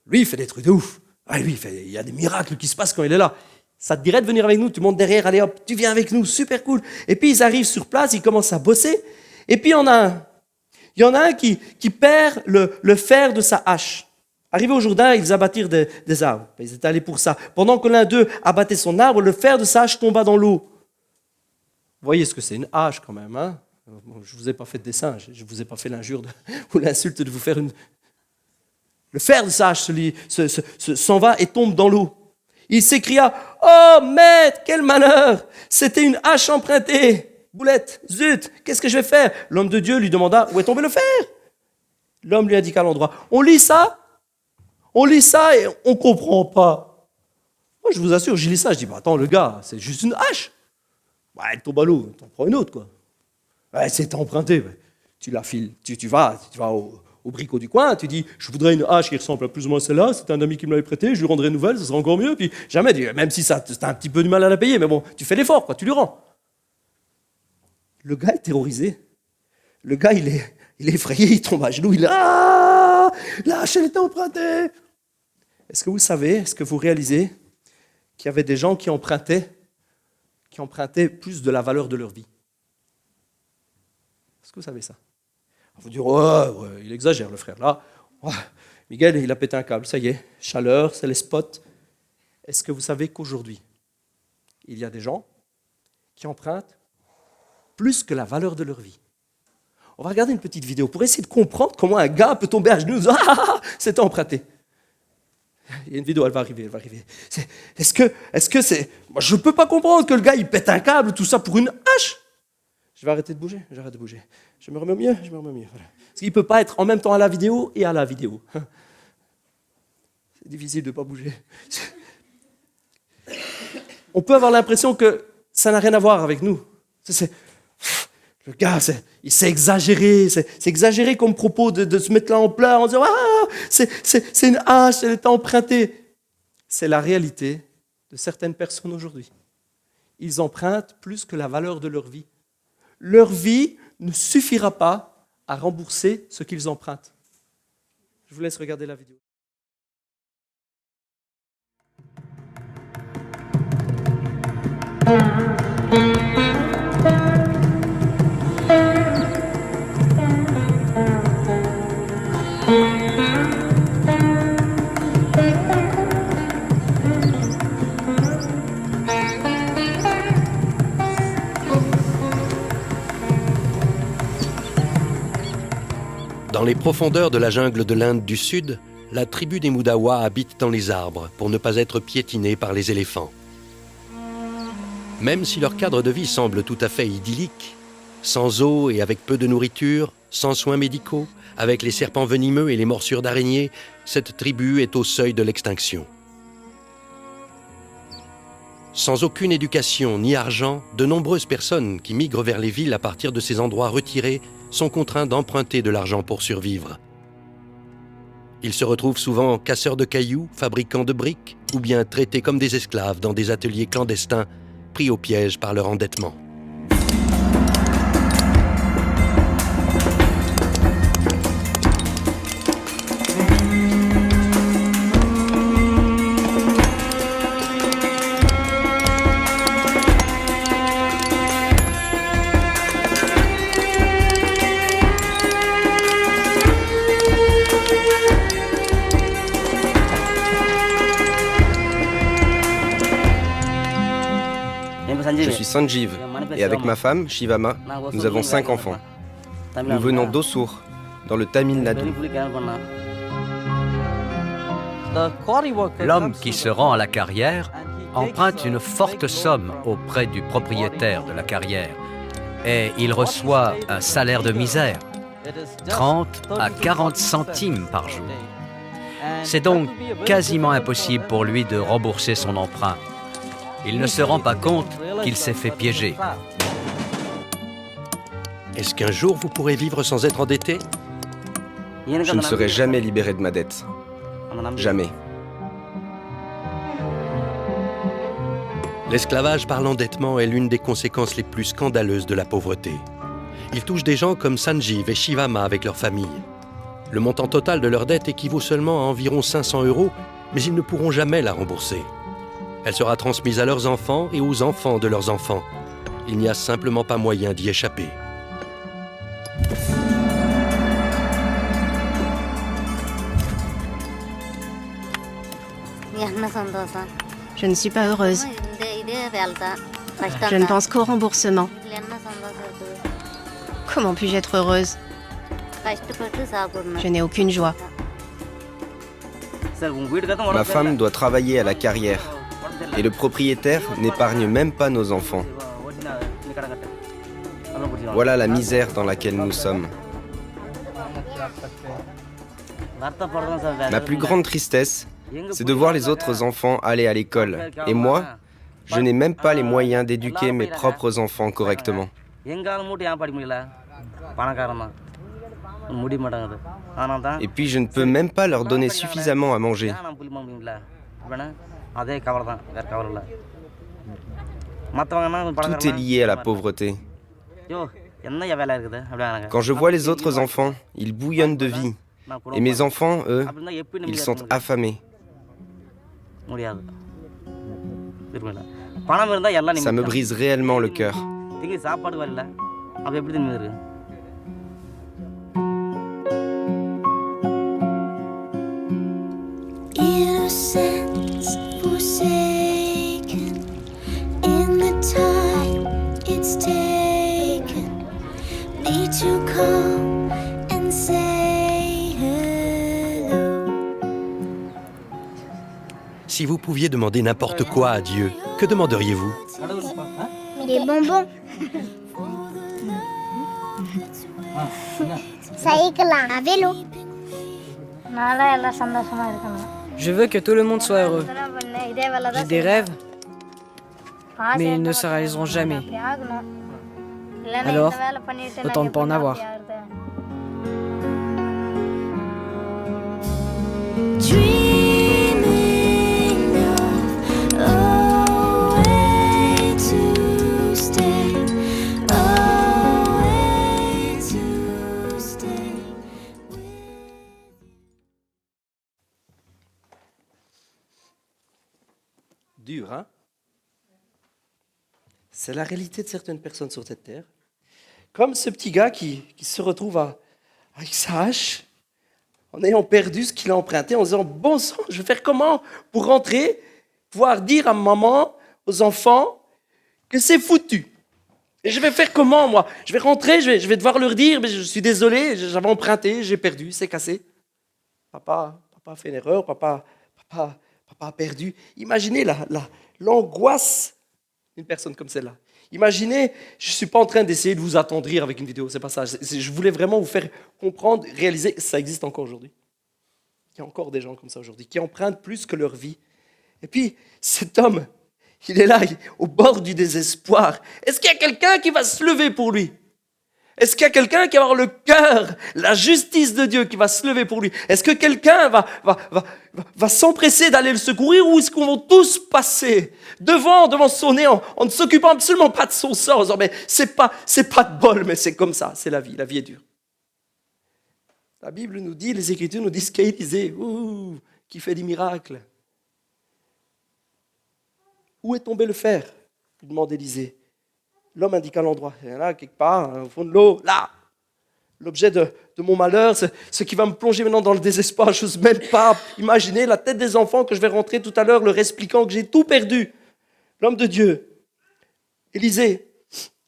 A: lui il fait des trucs de ouf. Ah, lui, il y a des miracles qui se passent quand il est là. Ça te dirait de venir avec nous, tu montes derrière, allez hop, tu viens avec nous, super cool. Et puis ils arrivent sur place, ils commencent à bosser. Et puis il y en a un qui perd le fer de sa hache. Arrivé au Jourdain, ils abattirent des arbres. Ils étaient allés pour ça. Pendant que l'un d'eux abattait son arbre, le fer de sa hache tomba dans l'eau. Vous voyez ce que c'est une hache quand même, hein? Bon, je ne vous ai pas fait de dessin, je ne vous ai pas fait l'injure ou l'insulte de vous faire une... Le fer de sa hache s'en va et tombe dans l'eau. Il s'écria, « Oh, maître, quel malheur! C'était une hache empruntée. Boulette, zut, qu'est-ce que je vais faire ?» L'homme de Dieu lui demanda, « Où est tombé le fer ?» L'homme lui indiqua l'endroit. On lit ça et on ne comprend pas. Moi, je vous assure, je lis ça, je dis, attends, le gars, c'est juste une hache. Ouais, elle tombe à l'eau, t'en prends une autre, quoi. Ouais, c'est emprunté. Tu la files, tu vas au bricot du coin, tu dis, je voudrais une hache qui ressemble à plus ou moins celle-là, c'est un ami qui me l'avait prêté, je lui rendrai une nouvelle, ça sera encore mieux, puis jamais, même si ça, t'as un petit peu du mal à la payer, mais bon, tu fais l'effort, quoi, tu lui rends. Le gars est terrorisé. Le gars, il est effrayé, il tombe à genoux, il est, ah, la hache, elle était empruntée. Est-ce que vous savez, est-ce que vous réalisez qu'il y avait des gens qui empruntaient plus de la valeur de leur vie? Est-ce que vous savez ça? Vous dire, ouais, il exagère le frère. Là, ouais, Miguel, il a pété un câble, ça y est, chaleur, c'est les spots. Est-ce que vous savez qu'aujourd'hui, il y a des gens qui empruntent plus que la valeur de leur vie? On va regarder une petite vidéo pour essayer de comprendre comment un gars peut tomber à genoux et dire, ah, c'était emprunté. Il y a une vidéo, elle va arriver. Est-ce que c'est... Moi, je ne peux pas comprendre que le gars, il pète un câble, tout ça pour une hache. Je vais arrêter de bouger, j'arrête de bouger. Je me remets au mieux. Voilà. Parce qu'il ne peut pas être en même temps à la vidéo et à la vidéo. C'est difficile de ne pas bouger. On peut avoir l'impression que ça n'a rien à voir avec nous. Le gars, c'est exagéré. C'est exagéré comme propos de se mettre là en plat en disant « Ah, c'est une hache, elle est empruntée. » C'est la réalité de certaines personnes aujourd'hui. Ils empruntent plus que la valeur de leur vie. Leur vie ne suffira pas à rembourser ce qu'ils empruntent. Je vous laisse regarder la vidéo.
B: Dans les profondeurs de la jungle de l'Inde du Sud, la tribu des Mudawa habite dans les arbres pour ne pas être piétinée par les éléphants. Même si leur cadre de vie semble tout à fait idyllique, sans eau et avec peu de nourriture, sans soins médicaux, avec les serpents venimeux et les morsures d'araignées, cette tribu est au seuil de l'extinction. Sans aucune éducation ni argent, de nombreuses personnes qui migrent vers les villes à partir de ces endroits retirés sont contraints d'emprunter de l'argent pour survivre. Ils se retrouvent souvent casseurs de cailloux, fabricants de briques, ou bien traités comme des esclaves dans des ateliers clandestins, pris au piège par leur endettement.
C: Je suis Sanjeev et avec ma femme, Shivama, nous avons 5 enfants. Nous venons d'Ossur, dans le Tamil Nadu.
D: L'homme qui se rend à la carrière emprunte une forte somme auprès du propriétaire de la carrière et il reçoit un salaire de misère, 30 à 40 centimes par jour. C'est donc quasiment impossible pour lui de rembourser son emprunt. Il ne se rend pas compte qu'il s'est fait piéger.
B: Est-ce qu'un jour vous pourrez vivre sans être endetté?
C: Je ne serai jamais libéré de ma dette. Jamais.
B: L'esclavage par l'endettement est l'une des conséquences les plus scandaleuses de la pauvreté. Il touche des gens comme Sanjeev et Shivama avec leur famille. Le montant total de leur dette équivaut seulement à environ 500 €, mais ils ne pourront jamais la rembourser. Elle sera transmise à leurs enfants et aux enfants de leurs enfants. Il n'y a simplement pas moyen d'y échapper.
E: Je ne suis pas heureuse. Je ne pense qu'au remboursement. Comment puis-je être heureuse? Je n'ai aucune joie.
C: Ma femme doit travailler à la carrière et le propriétaire n'épargne même pas nos enfants. Voilà la misère dans laquelle nous sommes. Ma plus grande tristesse, c'est de voir les autres enfants aller à l'école. Et moi, je n'ai même pas les moyens d'éduquer mes propres enfants correctement. Et puis je ne peux même pas leur donner suffisamment à manger. Tout est lié à la pauvreté. Quand je vois les autres enfants, ils bouillonnent de vie. Et mes enfants, eux, ils sont affamés. Ça me brise réellement le cœur.
F: Innocence forsaken in the time it's taken me to come and say hello.
B: Si vous pouviez demander n'importe quoi à Dieu, que demanderiez-vous?
F: Des bonbons. Cycle, un vélo.
G: Je veux que tout le monde soit heureux. J'ai des rêves, mais ils ne se réaliseront jamais. Alors, autant ne pas en avoir.
F: Dreaming of a way to stay, a way to stay.
A: Dur, hein? C'est la réalité de certaines personnes sur cette terre. Comme ce petit gars qui se retrouve avec sa hache, en ayant perdu ce qu'il a emprunté, en disant « Bon sang, je vais faire comment pour rentrer, pouvoir dire à maman, aux enfants, que c'est foutu. Et je vais faire comment, moi? Je vais rentrer, je vais devoir leur dire, mais je suis désolé, j'avais emprunté, j'ai perdu, c'est cassé. Papa a fait une erreur, papa a perdu. » Imaginez l'angoisse d'une personne comme celle-là. Imaginez, je ne suis pas en train d'essayer de vous attendrir avec une vidéo, c'est pas ça. Je voulais vraiment vous faire comprendre, réaliser que ça existe encore aujourd'hui. Il y a encore des gens comme ça aujourd'hui, qui empruntent plus que leur vie. Et puis, cet homme, il est là, au bord du désespoir. Est-ce qu'il y a quelqu'un qui va se lever pour lui? Est-ce qu'il y a quelqu'un qui va avoir le cœur, la justice de Dieu qui va se lever pour lui? Est-ce que quelqu'un va s'empresser d'aller le secourir ou est-ce qu'on va tous passer devant son nez en ne s'occupant absolument pas de son sort en disant, mais c'est pas de bol, mais c'est comme ça, c'est la vie est dure. La Bible nous dit, les Écritures nous disent qu'Élisée, qui fait des miracles. Où est tombé le fer? Lui demande Élisée. L'homme indiqua l'endroit. Il y en a quelque part, au fond de l'eau, là. L'objet de mon malheur, ce qui va me plonger maintenant dans le désespoir. Je n'ose même pas imaginer la tête des enfants que je vais rentrer tout à l'heure leur expliquant que j'ai tout perdu. L'homme de Dieu, Élisée,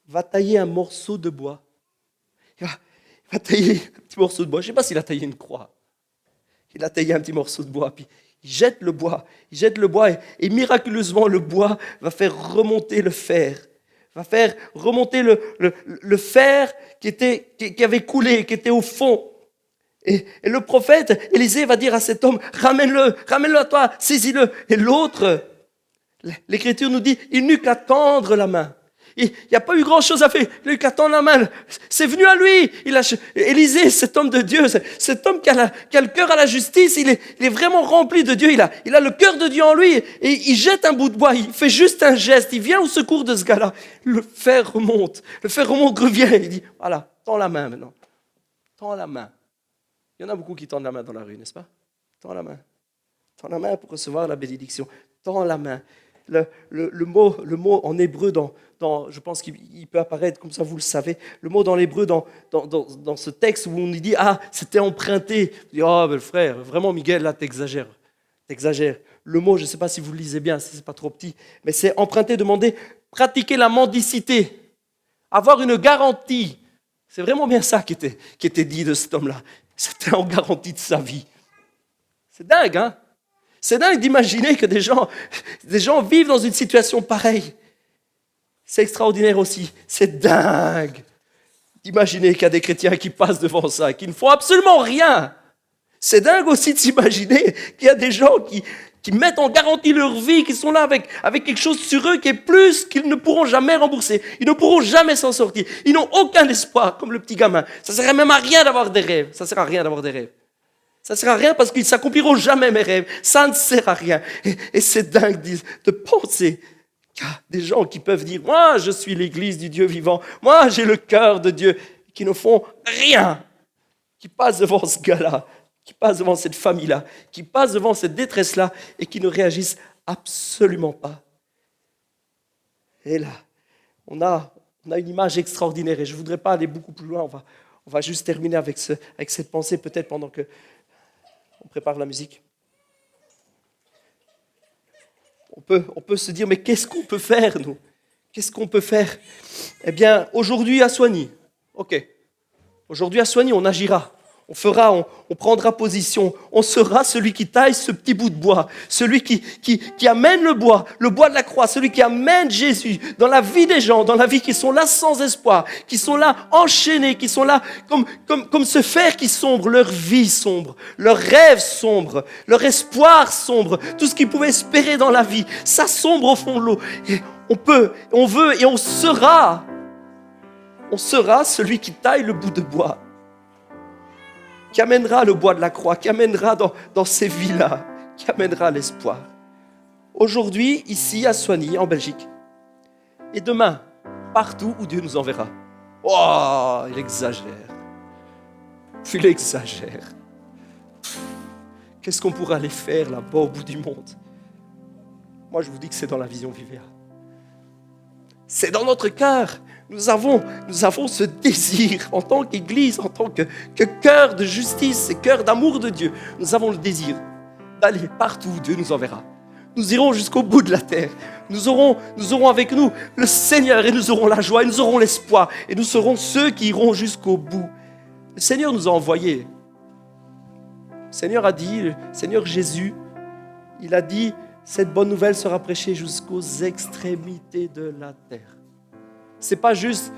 A: va tailler un morceau de bois. Il va tailler un petit morceau de bois. Je ne sais pas s'il a taillé une croix. Il a taillé un petit morceau de bois, puis il jette le bois. Et miraculeusement, le bois va faire remonter le fer. Va faire remonter le fer qui avait coulé, qui était au fond. Et le prophète Élisée va dire à cet homme, ramène-le à toi, saisis-le. Et l'autre, l'Écriture nous dit, il n'eut qu'à tendre la main. Il n'y a pas eu grand-chose à faire, il n'a eu qu'à tendre la main. C'est venu à lui. Élisée, cet homme de Dieu, cet homme qui a le cœur à la justice, il est vraiment rempli de Dieu. Il a le cœur de Dieu en lui. Et il jette un bout de bois, il fait juste un geste, il vient au secours de ce gars-là. Le fer remonte, revient. Il dit, voilà, tends la main maintenant. Tends la main. Il y en a beaucoup qui tendent la main dans la rue, n'est-ce pas? Tends la main. Tends la main pour recevoir la bénédiction. Tends la main. Le mot en hébreu, je pense qu'il peut apparaître comme ça, vous le savez. Le mot dans l'hébreu, dans ce texte où on dit, c'était emprunté. Tu dis, ben, frère, vraiment, Miguel, là, t'exagères. Le mot, je ne sais pas si vous le lisez bien, si ce n'est pas trop petit, mais c'est emprunter, demander, pratiquer la mendicité, avoir une garantie. C'est vraiment bien ça qui était dit de cet homme-là. C'était en garantie de sa vie. C'est dingue, hein? C'est dingue d'imaginer que des gens vivent dans une situation pareille. C'est extraordinaire aussi. C'est dingue d'imaginer qu'il y a des chrétiens qui passent devant ça, qui ne font absolument rien. C'est dingue aussi de s'imaginer qu'il y a des gens qui mettent en garantie leur vie, qui sont là avec quelque chose sur eux qui est plus qu'ils ne pourront jamais rembourser. Ils ne pourront jamais s'en sortir. Ils n'ont aucun espoir, comme le petit gamin. Ça ne sert même à rien d'avoir des rêves. Ça ne sert à rien d'avoir des rêves. Ça ne sert à rien parce qu'ils ne s'accompliront jamais mes rêves. Ça ne sert à rien. Et c'est dingue de penser qu'il y a des gens qui peuvent dire « Moi, je suis l'église du Dieu vivant. Moi, j'ai le cœur de Dieu. » Qui ne font rien. Qui passent devant ce gars-là. Qui passent devant cette famille-là. Qui passent devant cette détresse-là et qui ne réagissent absolument pas. Et là, on a une image extraordinaire. Et je ne voudrais pas aller beaucoup plus loin. On va juste terminer avec cette pensée peut-être pendant que on prépare la musique. On peut se dire, mais qu'est-ce qu'on peut faire, nous? Qu'est-ce qu'on peut faire? Eh bien, aujourd'hui à Soigny, aujourd'hui à Soigny, on agira. On prendra position. On sera celui qui taille ce petit bout de bois, celui qui amène le bois de la croix, celui qui amène Jésus dans la vie des gens, dans la vie qui sont là sans espoir, qui sont là enchaînés, qui sont là comme ce fer qui sombre, leur vie sombre, leurs rêves sombres, leur espoir sombre, tout ce qu'ils pouvaient espérer dans la vie, ça sombre au fond de l'eau. Et on veut et on sera celui qui taille le bout de bois, qui amènera le bois de la croix, qui amènera dans ces vies-là, qui amènera l'espoir. Aujourd'hui, ici à Soigny, en Belgique, et demain, partout où Dieu nous enverra. Oh, il exagère. Qu'est-ce qu'on pourra aller faire là-bas au bout du monde? Moi, je vous dis que c'est dans la vision Vivea. C'est dans notre cœur. Nous avons ce désir en tant qu'Église, en tant que cœur de justice et cœur d'amour de Dieu. Nous avons le désir d'aller partout où Dieu nous enverra. Nous irons jusqu'au bout de la terre. Nous aurons avec nous le Seigneur et nous aurons la joie et nous aurons l'espoir. Et nous serons ceux qui iront jusqu'au bout. Le Seigneur nous a envoyés. Le Seigneur a dit, le Seigneur Jésus, il a dit, cette bonne nouvelle sera prêchée jusqu'aux extrémités de la terre. C'est pas juste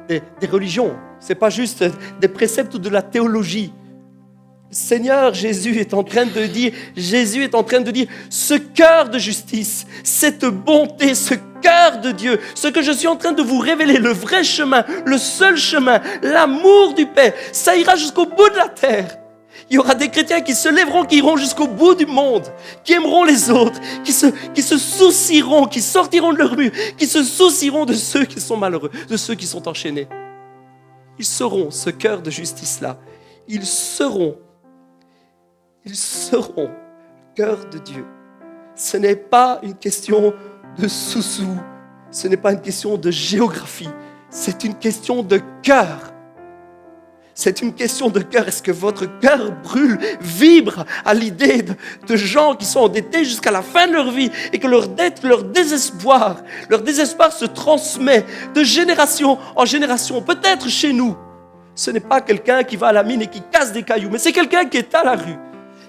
A: des religions, c'est pas juste des préceptes ou de la théologie. Seigneur Jésus est en train de dire, ce cœur de justice, cette bonté, ce cœur de Dieu, ce que je suis en train de vous révéler, le vrai chemin, le seul chemin, l'amour du Père, ça ira jusqu'au bout de la terre. Il y aura des chrétiens qui se lèveront, qui iront jusqu'au bout du monde, qui aimeront les autres, qui se soucieront, qui sortiront de leur mur, qui se soucieront de ceux qui sont malheureux, de ceux qui sont enchaînés. Ils seront ce cœur de justice-là. Ils seront le cœur de Dieu. Ce n'est pas une question de sous-sous, ce n'est pas une question de géographie, c'est une question de cœur. C'est une question de cœur. Est-ce que votre cœur brûle, vibre à l'idée de gens qui sont endettés jusqu'à la fin de leur vie et que leur dette, leur désespoir se transmet de génération en génération. Peut-être chez nous, ce n'est pas quelqu'un qui va à la mine et qui casse des cailloux, mais c'est quelqu'un qui est à la rue,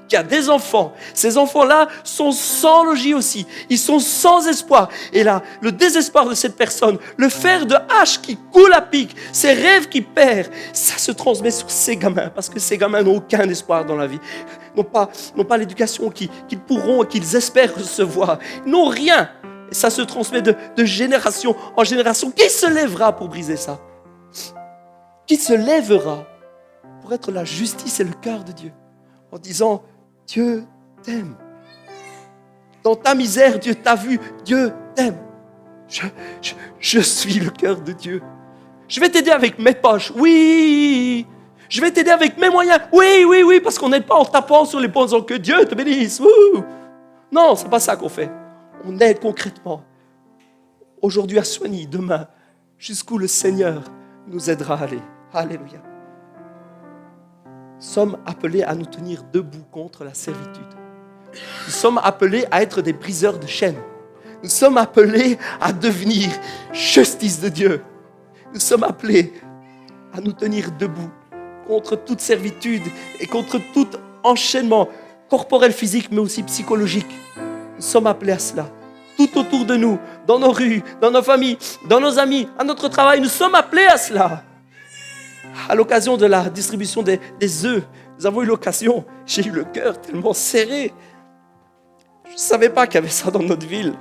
A: qui a des enfants. Ces enfants-là sont sans logis aussi. Ils sont sans espoir. Et là, le désespoir de cette personne, le fer de hache qui coule à pic, ses rêves qui perd, ça se transmet sur ces gamins. Parce que ces gamins n'ont aucun espoir dans la vie. N'ont pas l'éducation qu'ils pourront et qu'ils espèrent recevoir. Ils n'ont rien. Et ça se transmet de génération en génération. Qui se lèvera pour briser ça? Qui se lèvera pour être la justice et le cœur de Dieu? En disant, Dieu t'aime. Dans ta misère, Dieu t'a vu, Dieu t'aime. Je suis le cœur de Dieu. Je vais t'aider avec mes poches, oui. Je vais t'aider avec mes moyens, oui, parce qu'on n'aide pas en tapant sur les ponts en disant que Dieu te bénisse. Wouh. Non, c'est pas ça qu'on fait. On aide concrètement. Aujourd'hui à Soigny, demain, jusqu'où le Seigneur nous aidera à aller. Alléluia. Nous sommes appelés à nous tenir debout contre la servitude. Nous sommes appelés à être des briseurs de chaînes. Nous sommes appelés à devenir justice de Dieu. Nous sommes appelés à nous tenir debout contre toute servitude et contre tout enchaînement corporel, physique, mais aussi psychologique. Nous sommes appelés à cela. Tout autour de nous, dans nos rues, dans nos familles, dans nos amis, à notre travail, nous sommes appelés à cela. À l'occasion de la distribution des œufs, nous avons eu l'occasion, j'ai eu le cœur tellement serré. Je ne savais pas qu'il y avait ça dans notre ville.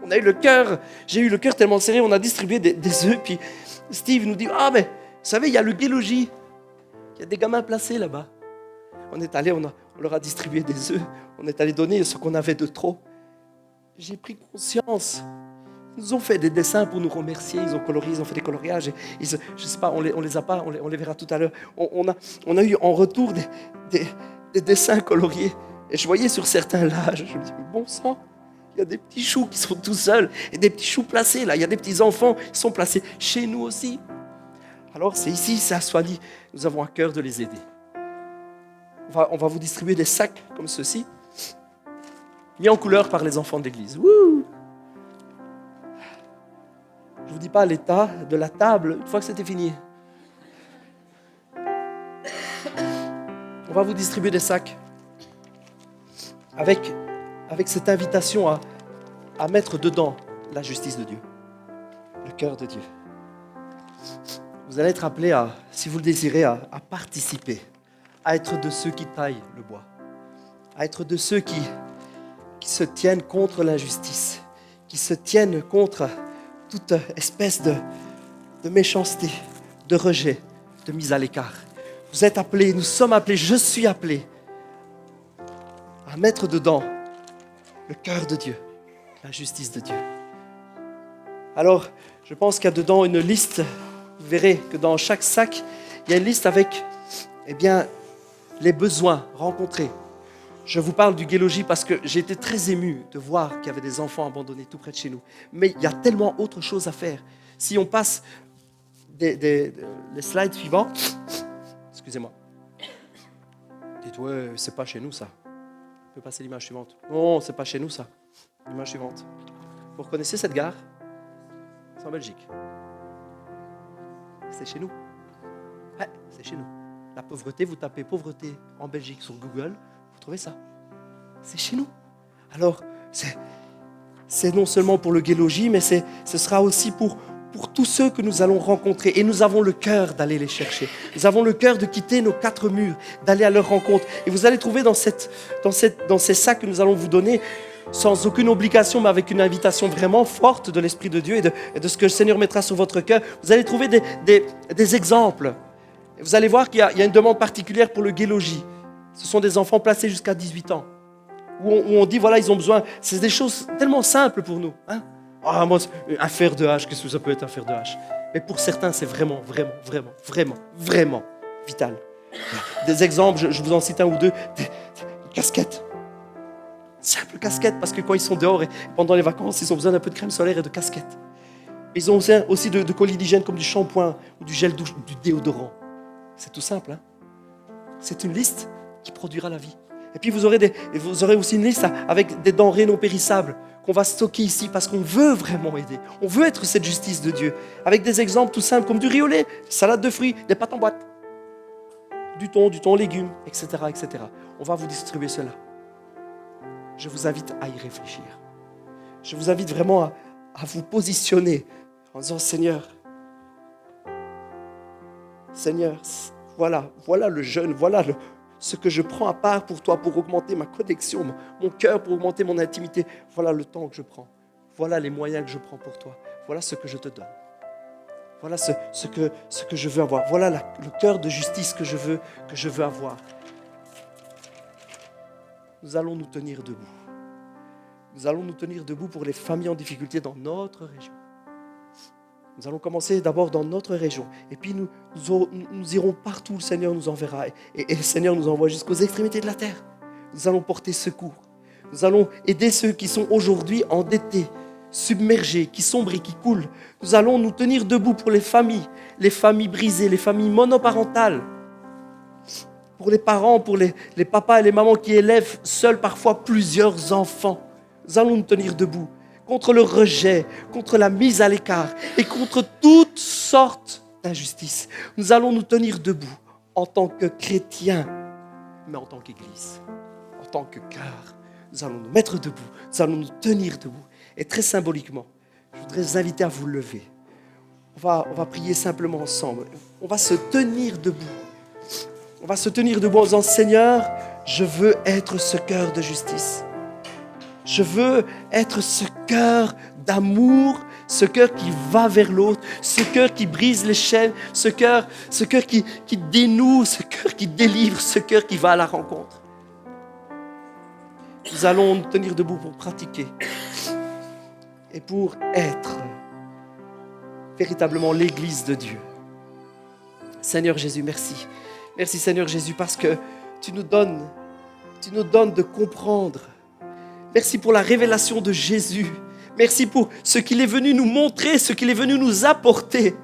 A: J'ai eu le cœur tellement serré, on a distribué des œufs, puis Steve nous dit, mais vous savez, il y a le Gué-Logis, il y a des gamins placés là-bas. On est allé, on leur a distribué des œufs, on est allé donner ce qu'on avait de trop. J'ai pris conscience. Ils nous ont fait des dessins pour nous remercier, ils ont colorié, ils ont fait des coloriages. Je ne sais pas, on les a pas, on les verra tout à l'heure. On a eu en retour des dessins coloriés. Et je voyais sur certains là, je me dis, bon sang, il y a des petits choux qui sont tout seuls, et des petits choux placés là, il y a des petits enfants qui sont placés chez nous aussi. Alors c'est ici, c'est à Soigny, nous avons à cœur de les aider. On va vous distribuer des sacs comme ceci, mis en couleur par les enfants de l'église. Wouh! Je ne vous dis pas l'état de la table une fois que c'était fini. On va vous distribuer des sacs avec cette invitation à mettre dedans la justice de Dieu, le cœur de Dieu. Vous allez être appelés si vous le désirez, à participer, à être de ceux qui taillent le bois, à être de ceux qui se tiennent contre l'injustice, qui se tiennent contre toute espèce de méchanceté, de rejet, de mise à l'écart. Vous êtes appelés, nous sommes appelés, je suis appelé à mettre dedans le cœur de Dieu, la justice de Dieu. Alors, je pense qu'il y a dedans une liste. Vous verrez que dans chaque sac, il y a une liste avec les besoins rencontrés. Je vous parle du Gué-Logis parce que j'ai été très ému de voir qu'il y avait des enfants abandonnés tout près de chez nous. Mais il y a tellement autre chose à faire. Si on passe les slides suivants, excusez-moi. Dites, ouais, c'est pas chez nous ça. On peut passer l'image suivante. Non, c'est pas chez nous ça. L'image suivante. Vous reconnaissez cette gare? C'est en Belgique. C'est chez nous. Ouais, c'est chez nous. La pauvreté, vous tapez pauvreté en Belgique sur Google, vous trouvez ça. C'est chez nous. Alors, c'est non seulement pour le Gué-Logis, mais ce sera aussi pour pour tous ceux que nous allons rencontrer. Et nous avons le cœur d'aller les chercher. Nous avons le cœur de quitter nos 4 murs, d'aller à leur rencontre. Et vous allez trouver dans ces sacs que nous allons vous donner, sans aucune obligation, mais avec une invitation vraiment forte de l'Esprit de Dieu et de ce que le Seigneur mettra sur votre cœur, vous allez trouver des exemples. Et vous allez voir qu'il y a une demande particulière pour le gué-logis. Ce sont des enfants placés jusqu'à 18 ans. Où on dit, voilà, ils ont besoin. C'est des choses tellement simples pour nous. Hein? Ah, moi, un fer de hache, qu'est-ce que ça peut être un fer de hache? Mais pour certains, c'est vraiment vital. Des exemples, je vous en cite un ou deux. Des casquettes. Simple casquette, parce que quand ils sont dehors et pendant les vacances, ils ont besoin d'un peu de crème solaire et de casquette. Ils ont aussi de colis d'hygiène comme du shampoing ou du gel douche, du déodorant. C'est tout simple. Hein? C'est une liste qui produira la vie. Et puis vous aurez aussi une liste avec des denrées non périssables qu'on va stocker ici parce qu'on veut vraiment aider. On veut être cette justice de Dieu. Avec des exemples tout simples comme du riz au lait, salade de fruits, des pâtes en boîte, du thon, légumes, etc., etc. On va vous distribuer cela. Je vous invite à y réfléchir. Je vous invite vraiment à vous positionner en disant Seigneur, voilà le jeûne, voilà ce que je prends à part pour toi, pour augmenter ma connexion, mon cœur, pour augmenter mon intimité. Voilà le temps que je prends. Voilà les moyens que je prends pour toi. Voilà ce que je te donne. Voilà ce que je veux avoir. Voilà le cœur de justice que je veux avoir. Nous allons nous tenir debout. Nous allons nous tenir debout pour les familles en difficulté dans notre région. Nous allons commencer d'abord dans notre région. Et puis nous irons partout où le Seigneur nous enverra. Et le Seigneur nous envoie jusqu'aux extrémités de la terre. Nous allons porter secours. Nous allons aider ceux qui sont aujourd'hui endettés, submergés, qui sombrent et qui coulent. Nous allons nous tenir debout pour les familles brisées, les familles monoparentales. Pour les parents, pour les papas et les mamans qui élèvent seuls parfois plusieurs enfants. Nous allons nous tenir debout contre le rejet, contre la mise à l'écart et contre toutes sortes d'injustices. Nous allons nous tenir debout en tant que chrétiens, mais en tant qu'Église, en tant que cœur. Nous allons nous mettre debout, nous allons nous tenir debout. Et très symboliquement, je voudrais vous inviter à vous lever. On va prier simplement ensemble. On va se tenir debout. On va se tenir debout en disant, Seigneur, je veux être ce cœur de justice. Je veux être ce cœur d'amour, ce cœur qui va vers l'autre, ce cœur qui brise les chaînes, ce cœur qui dénoue, ce cœur qui délivre, ce cœur qui va à la rencontre. Nous allons nous tenir debout pour pratiquer et pour être véritablement l'Église de Dieu. Seigneur Jésus, merci. Merci Seigneur Jésus parce que tu nous donnes de comprendre. Merci pour la révélation de Jésus. Merci pour ce qu'il est venu nous montrer, ce qu'il est venu nous apporter.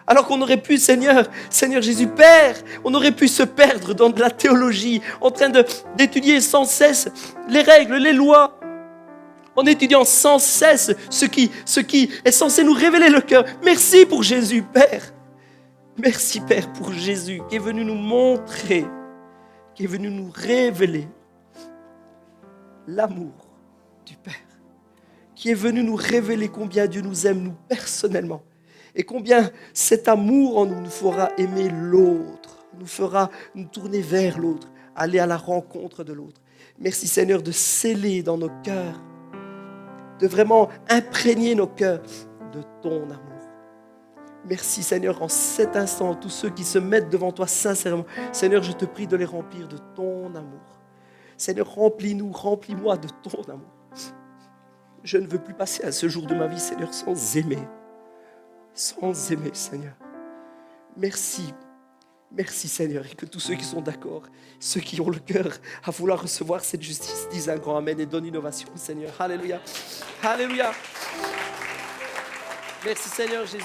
A: Alors qu'on aurait pu, Seigneur Jésus, Père, on aurait pu se perdre dans de la théologie, en train d'étudier sans cesse les règles, les lois, en étudiant sans cesse ce qui est censé nous révéler le cœur. Merci pour Jésus, Père. Merci, Père, pour Jésus qui est venu nous montrer, qui est venu nous révéler l'amour du Père, qui est venu nous révéler combien Dieu nous aime, nous personnellement, et combien cet amour en nous nous fera aimer l'autre, nous fera nous tourner vers l'autre, aller à la rencontre de l'autre. Merci Seigneur de sceller dans nos cœurs, de vraiment imprégner nos cœurs de ton amour. Merci Seigneur, en cet instant, tous ceux qui se mettent devant toi sincèrement, Seigneur, je te prie de les remplir de ton amour. Seigneur, remplis-nous, remplis-moi de ton amour. Je ne veux plus passer à ce jour de ma vie, Seigneur, sans aimer, Seigneur. Merci Seigneur, et que tous ceux qui sont d'accord, ceux qui ont le cœur à vouloir recevoir cette justice, disent un grand amen et donnent une ovation, Seigneur. Alléluia. Alléluia. Merci Seigneur Jésus.